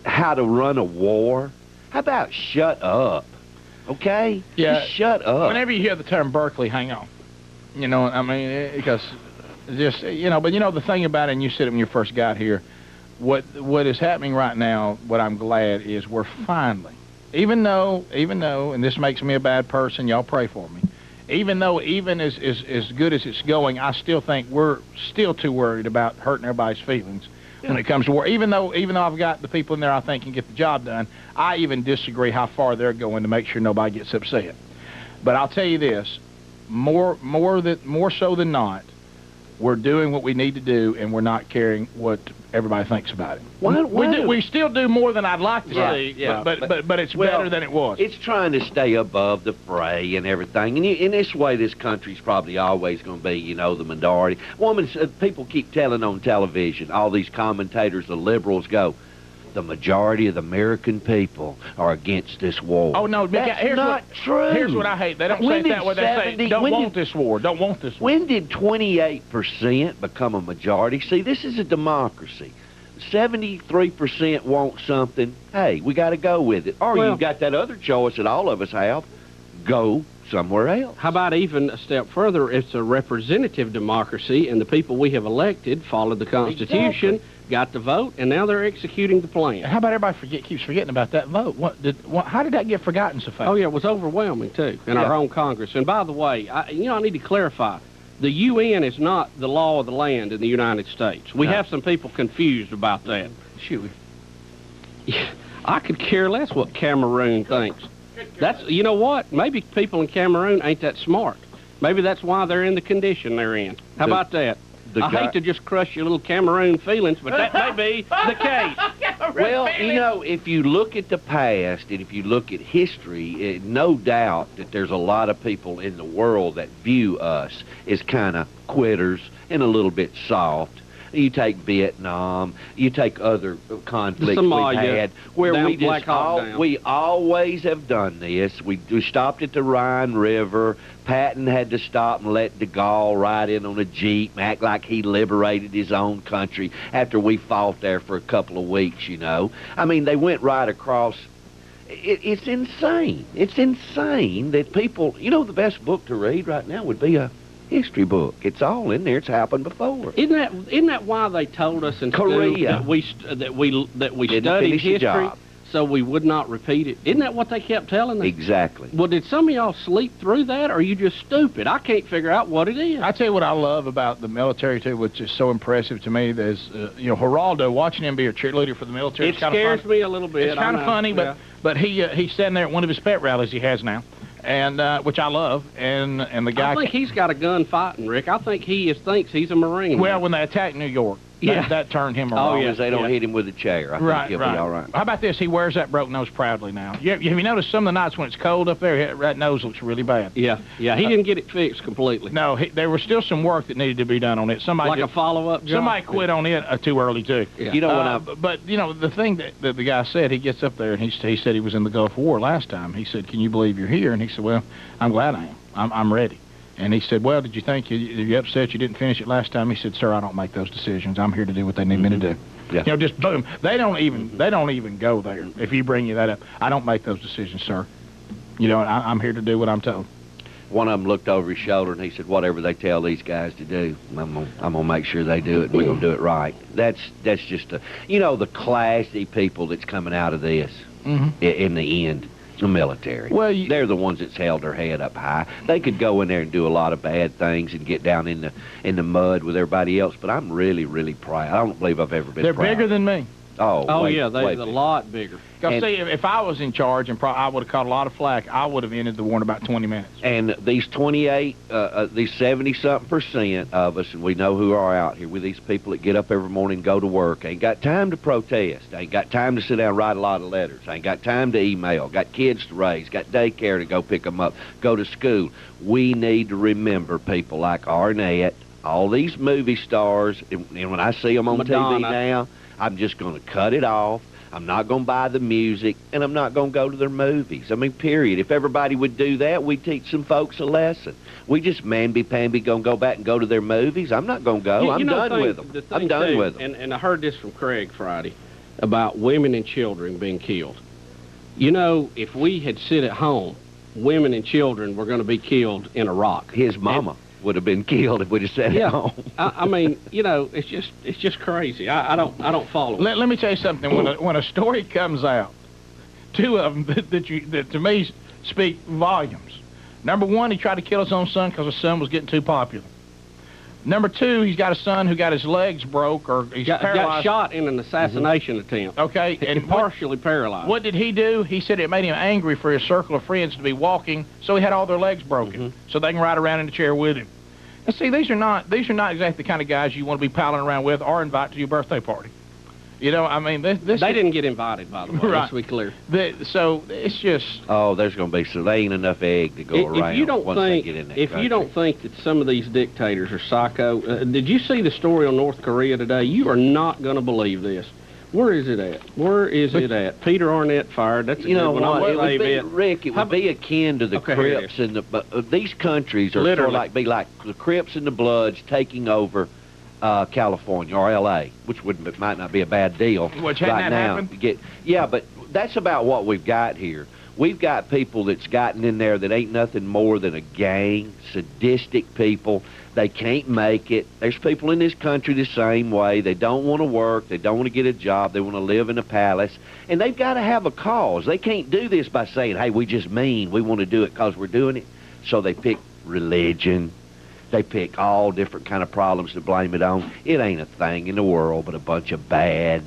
Q: how to run a war. How about shut up, okay?
A: Yeah.
Q: Just shut up.
A: Whenever you hear the term Berkeley, hang on. You know, I mean, because just, but the thing about it, and you said it when you first got here, what is happening right now, what I'm glad is we're finally, even though, and this makes me a bad person, y'all pray for me, even as good as it's going, I still think we're still too worried about hurting everybody's feelings when it comes to war. Even though I've got the people in there I think can get the job done, I even disagree how far they're going to make sure nobody gets upset. But I'll tell you this, more so than not, we're doing what we need to do, and we're not caring what everybody thinks about it. We still do more than I'd like to see, but it's better than it was.
Q: It's trying to stay above the fray and everything. And in this way, this country's probably always going to be, the minority. People keep telling on television, all these commentators, the liberals go, the majority of the American people are against this war.
A: Oh, no.
Q: That's not true.
A: Here's what I hate. They don't say it that way. They say, don't want this war. Don't want this war.
Q: When did 28% become a majority? See, this is a democracy. 73% want something. Hey, we got to go with it. Or you've got that other choice that all of us have. Go somewhere else.
B: How about even a step further? It's a representative democracy, and the people we have elected followed the Constitution, got the vote, and now they're executing the plan.
A: How about everybody keeps forgetting about that vote? How did that get forgotten so fast?
B: Oh, yeah, it was overwhelming, too, in our own Congress. And by the way, I need to clarify, the UN is not the law of the land in the United States. We have some people confused about that.
A: Shoot.
B: I could care less what Cameroon thinks. You know what? Maybe people in Cameroon ain't that smart. Maybe that's why they're in the condition they're in. How about that? I hate to just crush your little Cameroon feelings, but that may be the case.
Q: Well, if you look at the past and if you look at history, no doubt that there's a lot of people in the world that view us as kind of quitters and a little bit soft. You take Vietnam, you take other conflicts we've had, where we always have done this. We stopped at the Rhine River. Patton had to stop and let de Gaulle ride in on a Jeep and act like he liberated his own country after we fought there for a couple of weeks, I mean, they went right across. It's insane. It's insane that people, the best book to read right now would be a history book. It's all in there. It's happened before.
B: Isn't that why they told us in
Q: Korea
B: school that we
Q: Didn't
B: studied
Q: finish the
B: history
Q: job.
B: so we would not repeat it? Isn't that what they kept telling us?
Q: Exactly.
B: Well, did some of y'all sleep through that, or are you just stupid? I can't figure out what it is.
A: I tell you what I love about the military too, which is so impressive to me. There's, Geraldo, watching him be a cheerleader for the military.
B: It scares me a little bit.
A: It's kind of funny,
B: yeah.
A: but he's standing there at one of his pet rallies he has now, and which I love, and the guy.
B: I think he's got a gun fighting, Rick. I think he thinks he's a Marine.
A: Well, when they attacked New York, that turned him around.
Q: As long as they don't hit him with a chair, I think he'll be all right.
A: How about this? He wears that broke nose proudly now. Have you noticed some of the nights when it's cold up there, that nose looks really bad?
B: Yeah. He didn't get it fixed completely.
A: No, there was still some work that needed to be done on it. Somebody
B: a follow-up job?
A: Somebody quit on it too early, too.
B: Yeah.
Q: You know,
A: but, the thing that the guy said, he gets up there, and he said he was in the Gulf War last time. He said, can you believe you're here? And he said, well, I'm glad I am. I'm ready. And he said, well, did you think you upset you didn't finish it last time? He said, sir, I don't make those decisions. I'm here to do what they need me to do.
Q: Yeah.
A: Just boom. They don't even go there. If you bring that up, I don't make those decisions, sir. I'm here to do what I'm told.
Q: One of them looked over his shoulder and he said, whatever they tell these guys to do, I'm gonna make sure they do it, and we're gonna do it right. That's just the classy people that's coming out of this in the end. The military. Well, they're the ones that's held their head up high. They could go in there and do a lot of bad things and get down in the mud with everybody else, but I'm really, really proud. I don't believe I've ever been
A: They're
Q: proud.
A: bigger than me.
B: Oh, yeah, they're a lot bigger.
A: Because, see, if I was in charge and I would have caught a lot of flack, I would have ended the war in about 20 minutes.
Q: And these 28, these 70-something% of us, and we know who are out here, with these people that get up every morning and go to work, ain't got time to protest, ain't got time to sit down and write a lot of letters, ain't got time to email, got kids to raise, got daycare to go pick them up, go to school. We need to remember people like Arnett, all these movie stars, and when I see them on TV now, I'm just going to cut it off. I'm not going to buy the music, and I'm not going to go to their movies. I mean, period. If everybody would do that, we'd teach some folks a lesson. We just mamby-pamby going to go back and go to their movies. I'm not going to go. I'm done with them. I'm done with them.
B: And I heard this from Craig Friday about women and children being killed. If we had sit at home, women and children were going to be killed in Iraq.
Q: His mama would have been killed if we'd have sat at home.
B: I mean, it's just crazy. I don't follow it.
A: Let me tell you something. When a story comes out, two of them that to me speak volumes. Number one, he tried to kill his own son because his son was getting too popular. Number two, he's got a son who got his legs broke or he's paralyzed.
B: Got shot in an assassination attempt.
A: Okay.
B: And partially paralyzed.
A: What did he do? He said it made him angry for his circle of friends to be walking, so he had all their legs broken, so they can ride around in the chair with him. And see, these are not exactly the kind of guys you want to be palling around with or invite to your birthday party. I mean, this
B: they didn't get invited, by the way. Let's be clear.
A: So it's just.
Q: Oh, there's going to be there ain't enough egg to go around.
B: If you don't think that some of these dictators are psycho, did you see the story on North Korea today? You are not going to believe this. Where is it at? Peter Arnett fired. That's a good one.
Q: Rick, it would be akin to the Crips and these countries are sort of be like the Crips and the Bloods taking over California or L.A., which might not be a bad deal
A: which
Q: right now.
A: Happened?
Q: But that's about what we've got here. We've got people that's gotten in there that ain't nothing more than a gang, sadistic people. They can't make it. There's people in this country the same way. They don't want to work. They don't want to get a job. They want to live in a palace. And they've got to have a cause. They can't do this by saying, hey, we just mean. We want to do it because we're doing it. So they pick religion. They pick all different kind of problems to blame it on. It ain't a thing in the world but a bunch of bad,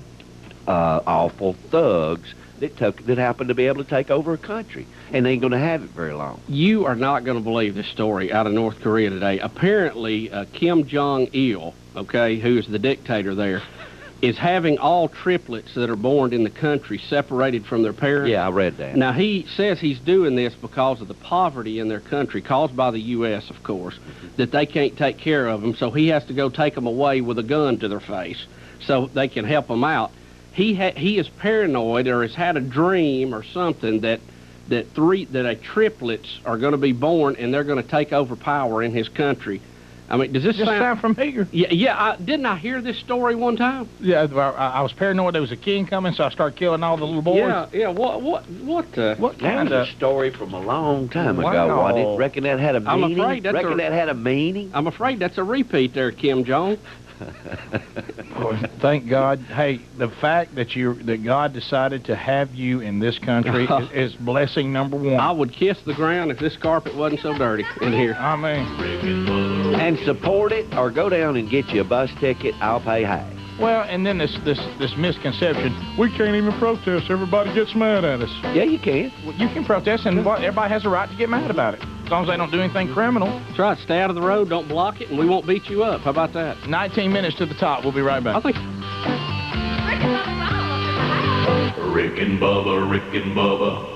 Q: awful thugs that happen to be able to take over a country, and they ain't going to have it very long.
B: You are not going to believe this story out of North Korea today. Apparently, Kim Jong-il, who is the dictator there, is having all triplets that are born in the country separated from their parents.
Q: Yeah, I read that.
B: Now, he says he's doing this because of the poverty in their country, caused by the U.S., of course, that they can't take care of them, so he has to go take them away with a gun to their face so they can help them out. He is paranoid or has had a dream or something that triplets are going to be born and they're going to take over power in his country. I mean, does this
A: sound familiar?
B: Yeah. Didn't I hear this story one time?
A: Yeah, I was paranoid there was a king coming, so I started killing all the little boys.
B: Yeah. What
Q: kind of story from a long time ago? Wasn't it? Reckon that had a meaning. Reckon that had a meaning.
B: I'm afraid that's a repeat there, Kim Jong.
A: Boy, thank God. Hey, the fact that God decided to have you in this country is blessing number one.
B: I would kiss the ground if this carpet wasn't so dirty in here.
A: I mean,
Q: and support it or go down and get you a bus ticket. I'll pay half.
A: Well, and then this misconception, we can't even protest. Everybody gets mad at us.
Q: Yeah, you can.
A: Well, you can protest, and everybody has a right to get mad about it. As long as they don't do anything criminal.
B: That's right. Stay out of the road, don't block it, and we won't beat you up. How about that?
A: 19 minutes to the top. We'll be right back.
E: Rick and Bubba, Rick and Bubba.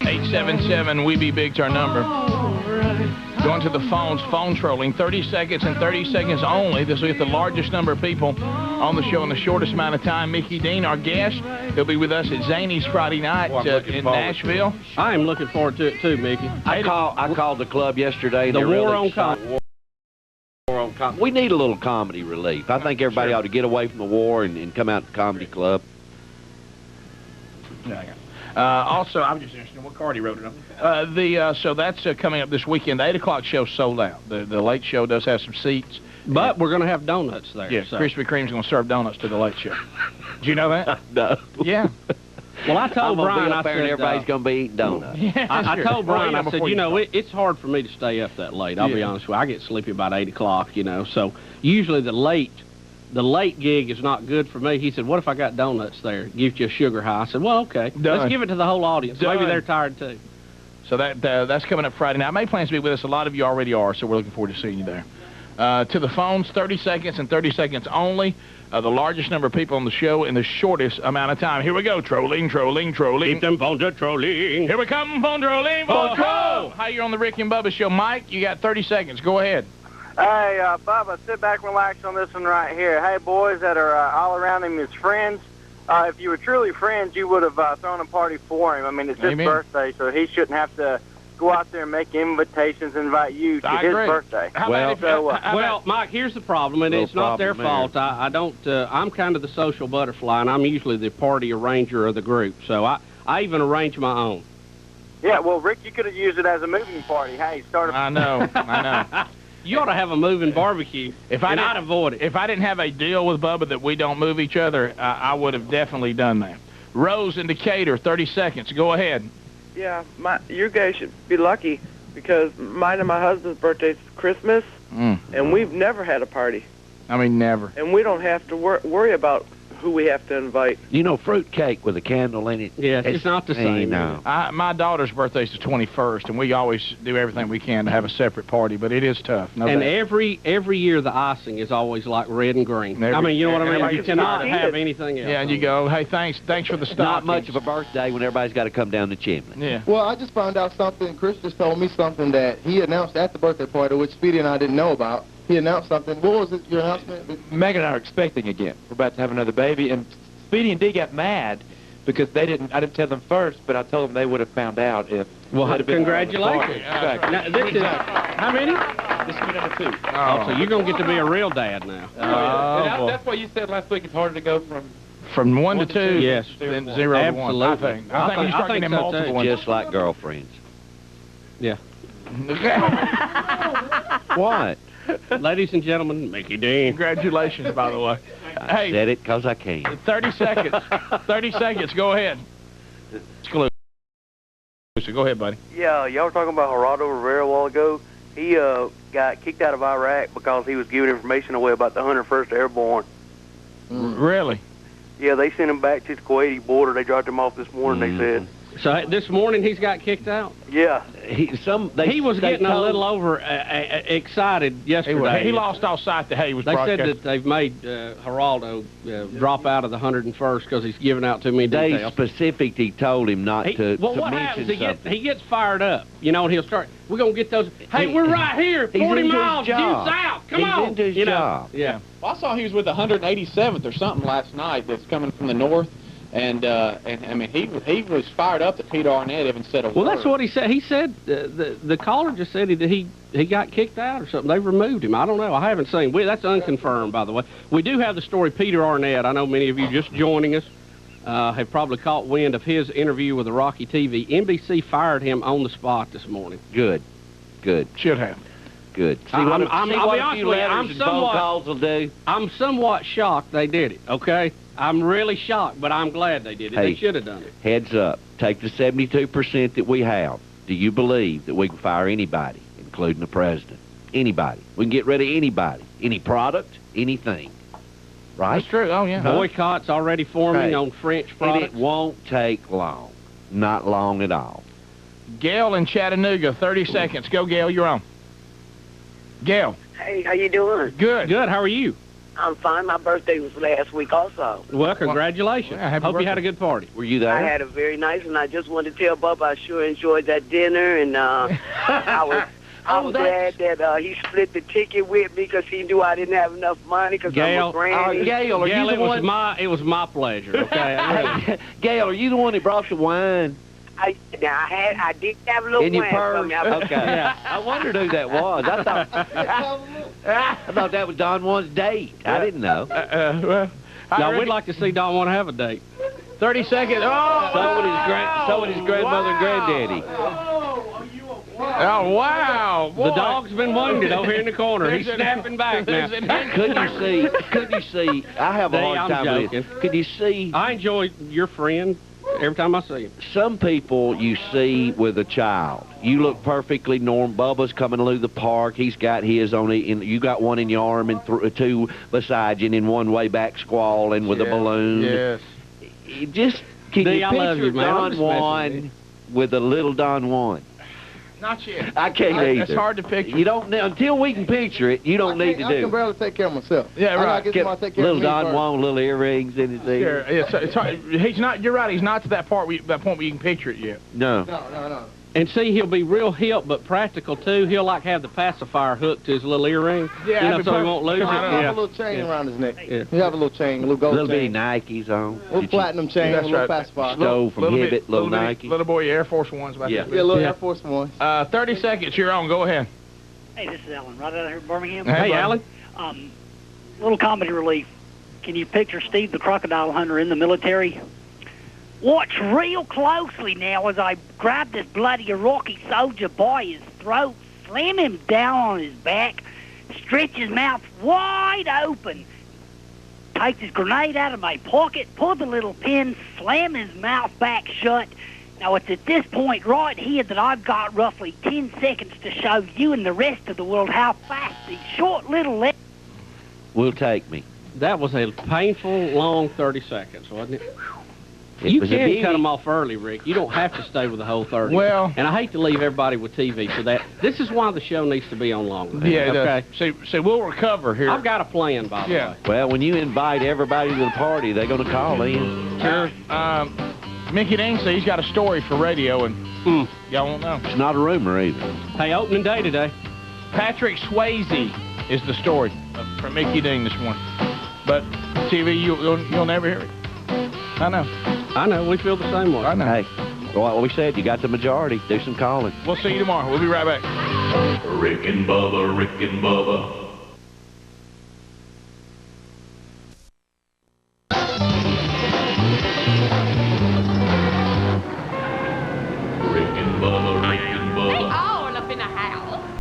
A: 877 We Be Big's our number. Going to the phones, phone trolling, 30 seconds and 30 seconds only. This will get the largest number of people on the show in the shortest amount of time. Mickey Dean, our guest, he'll be with us at Zany's Friday night in Nashville.
B: I am looking forward to it too, Mickey.
Q: I called the club yesterday.
B: The
Q: War
B: on comedy.
Q: We need a little comedy relief. I think everybody ought to get away from the war and come out to the comedy club.
A: Also, I'm just interested in what card he wrote it on. So that's coming up this weekend. The 8 o'clock show sold out. The late show does have some seats.
B: But we're going to have donuts there.
A: Yeah, so. Krispy Kreme's going to serve donuts to the late show. Did you know that?
Q: No.
A: Yeah.
B: Well, I told Brian, I said,
Q: everybody's going to be eating donuts.
A: Yeah,
B: I told Brian, I said, it's hard for me to stay up that late. I'll be honest with you. I get sleepy about 8 o'clock, so usually the late gig is not good for me. He said, what if I got donuts there? Gives you a sugar high. I said, well, okay.
A: Done.
B: Let's give it to the whole audience.
A: Done.
B: Maybe they're tired, too.
A: So that's coming up Friday night. I made plans to be with us. A lot of you already are, so we're looking forward to seeing you there. To the phones, 30 seconds and 30 seconds only. The largest number of people on the show in the shortest amount of time. Here we go. Trolling.
B: Keep them phones a trolling.
A: Here we come, phone trolling. Phone troll. Hi, you're on the Rick and Bubba show. Mike, you got 30 seconds. Go ahead.
R: Hey, Bubba, sit back and relax on this one right here. Hey, boys that are all around him as friends, if you were truly friends, you would have thrown a party for him. I mean, it's his birthday, so he shouldn't have to go out there and make invitations and invite you to his birthday.
B: Well, Mike, here's the problem, and it's not their fault. I'm kind of the social butterfly, and I'm usually the party arranger of the group, so I even arrange my own.
R: Yeah, well, Rick, you could have used it as a moving party. Hey, start a...
A: I know.
B: You ought to have a moving barbecue, I'd avoid it.
A: If I didn't have a deal with Bubba that we don't move each other, I would have definitely done that. Rose in Decatur, 30 seconds. Go ahead.
S: Yeah, you guys should be lucky because mine and my husband's birthday's Christmas, and we've never had a party.
A: I mean, never.
S: And we don't have to worry about who we have to invite.
Q: Fruit cake with a candle in it.
B: Yeah, it's not the same.
Q: No.
A: My daughter's birthday's the 21st, and we always do everything we can to have a separate party, but it is tough.
B: And every year the icing is always like red and green. I mean, you know what I mean? You cannot have anything else.
A: Yeah, and you go, hey, thanks for the stockings.
Q: Not much of a birthday when everybody's got to come down the chimney.
A: Yeah.
K: Well, I just found out something. Chris just told me something that he announced at the birthday party, which Speedy and I didn't know about. He announced something. What was it, your announcement?
T: Megan and I are expecting again. We're about to have another baby, and Speedy and Dee got mad because I didn't tell them first, but I told them they would have found out if...
B: Well, congratulations. Now, this is, how many?
T: This is number 2.
B: Oh, so you're going to get to be a real dad now.
T: That's what you said last week. It's harder to go
A: from 1 to 2,
B: yes,
A: then 0 to 1. I think you start getting multiple ones.
Q: Just like girlfriends.
B: Yeah.
Q: What?
B: Ladies and gentlemen, Mickey Dean.
A: Congratulations, by the way.
Q: I said it because I can.
A: 30 seconds. 30 seconds. Go ahead. Exclusive. Go ahead, buddy.
R: Yeah, y'all were talking about Geraldo Rivera a while ago. He got kicked out of Iraq because he was giving information away about the 101st Airborne.
A: Really?
R: Yeah, they sent him back to the Kuwaiti border. They dropped him off this morning, they said.
B: So this morning he's got kicked out?
R: Yeah.
B: He was getting a little excited yesterday.
A: He lost all sight that he was
B: They said that they've made Geraldo drop out of the 101st because he's giving out too many details.
Q: They specifically told him not to
B: well, what happens? He gets fired up, and he'll start, we're going to get those, hey, we're right here, 40 miles due south, come on.
Q: He's into his job.
A: Yeah.
T: Well, I saw he was with the 187th or something last night that's coming from the north. And I mean, he was fired up that Peter Arnett even said a word.
B: Well, that's what he said. He said the caller just said that he got kicked out or something. They removed him. I don't know. I haven't seen. That's unconfirmed, by the way. We do have the story. Peter Arnett. I know many of you just joining us have probably caught wind of his interview with the Rocky TV. NBC fired him on the spot this morning.
Q: Good.
A: Should have.
Q: Good.
B: I'll be honest with you. I'm somewhat shocked they did it. Okay. I'm really shocked, but I'm glad they did it. They should have done it.
Q: Heads up. Take the 72% that we have. Do you believe that we can fire anybody, including the president? Anybody. We can get rid of anybody. Any product, anything. Right?
A: That's true. Oh, yeah.
B: Boycotts already forming on French products.
Q: And it won't take long. Not long at all.
A: Gail in Chattanooga, 30 seconds. Go, Gail. You're on. Gail.
U: Hey, how you doing?
A: Good.
B: Good. How are you?
U: I'm fine. My birthday was last week also.
B: Well, congratulations. Hope you had a good party.
Q: Were you there?
U: I had a very nice, and I just wanted to tell Bubba I sure enjoyed that dinner, and I was glad that he split the ticket with me because he knew I didn't have enough money because I'm a granny.
Q: Gail, are you the one?
B: It was my pleasure. Okay.
Q: Gail, are you the one that brought the wine?
U: I did have a little
Q: in your
U: wine
Q: purse?
U: from you.
Q: Okay. Yeah. I wondered who that was. I thought that was Don Juan's date. I didn't know.
B: We'd like to see Don Juan have a date.
A: 30 seconds. Oh!
Q: So would his grandmother and granddaddy.
A: Oh, wow. Boy.
B: The dog's been wounded over here in the corner. He's snapping back now.
Q: Could you see? I have a hard time with it. Could you see?
B: I enjoy your friend every time I see him.
Q: Some people you see with a child, you look perfectly normal. Bubba's coming through the park. He's got his on it. You got one in your arm and two beside you, and in one way back squalling with a balloon.
A: Yes.
Q: Can you
B: I love
Q: picture
B: you, man.
Q: Don Juan with a little Don Juan?
A: Not yet.
Q: I can't either.
A: It's hard to picture.
Q: You don't until we can picture it. You don't need to do.
K: I can barely take care of myself.
A: Yeah, right.
K: I gotta take care
Q: little
K: of me
Q: Don
K: first.
Q: Juan, little earrings in his ear.
A: Yeah, it's hard. He's not. You're right. He's not to that point where you can picture it yet.
Q: No.
K: No.
B: And see, he'll be real hip but practical too. He'll have the pacifier hooked to his little earring.
A: Yeah,
B: so he won't lose it.
K: He'll have a little chain around his neck. Yeah. He'll have a little chain, a little gold
Q: little
K: chain.
Q: bitty Nikes on.
K: A little platinum chain, a little pacifier.
Q: Stole from Hibbett, little Nike.
A: Little boy Air Force Ones.
K: Yeah, little Air Force Ones.
A: 30 seconds. You're on. Go ahead.
V: Hey, this is Alan, right out here in Birmingham.
A: Hey,
B: Alan.
V: Little comedy relief. Can you picture Steve the Crocodile Hunter in the military? Watch real closely now as I grab this bloody Iraqi soldier by his throat, slam him down on his back, stretch his mouth wide open, take his grenade out of my pocket, pull the little pin, slam his mouth back shut. Now, it's at this point right here that I've got roughly 10 seconds to show you and the rest of the world how fast these short little legs
Q: will take me.
B: That was a painful, long 30 seconds, wasn't it?
Q: You
B: can cut them off early, Rick. You don't have to stay with the whole 30.
A: Well,
B: and I hate to leave everybody with TV, so this is why the show needs to be on longer.
A: Yeah, okay. So we'll recover here.
B: I've got a plan, by the way.
Q: Well, when you invite everybody to the party, they're going to call in.
A: Sure. Mickey Dean says he's got a story for radio, and y'all won't know.
Q: It's not a rumor either.
B: Hey, opening day today.
A: Patrick Swayze is the story from Mickey Dean this morning. But TV, you'll never hear it. I know. We feel the same way.
Q: I know. Hey, what we said, you got the majority. Do some calling.
A: We'll see you tomorrow. We'll be right back.
E: Rick and Bubba.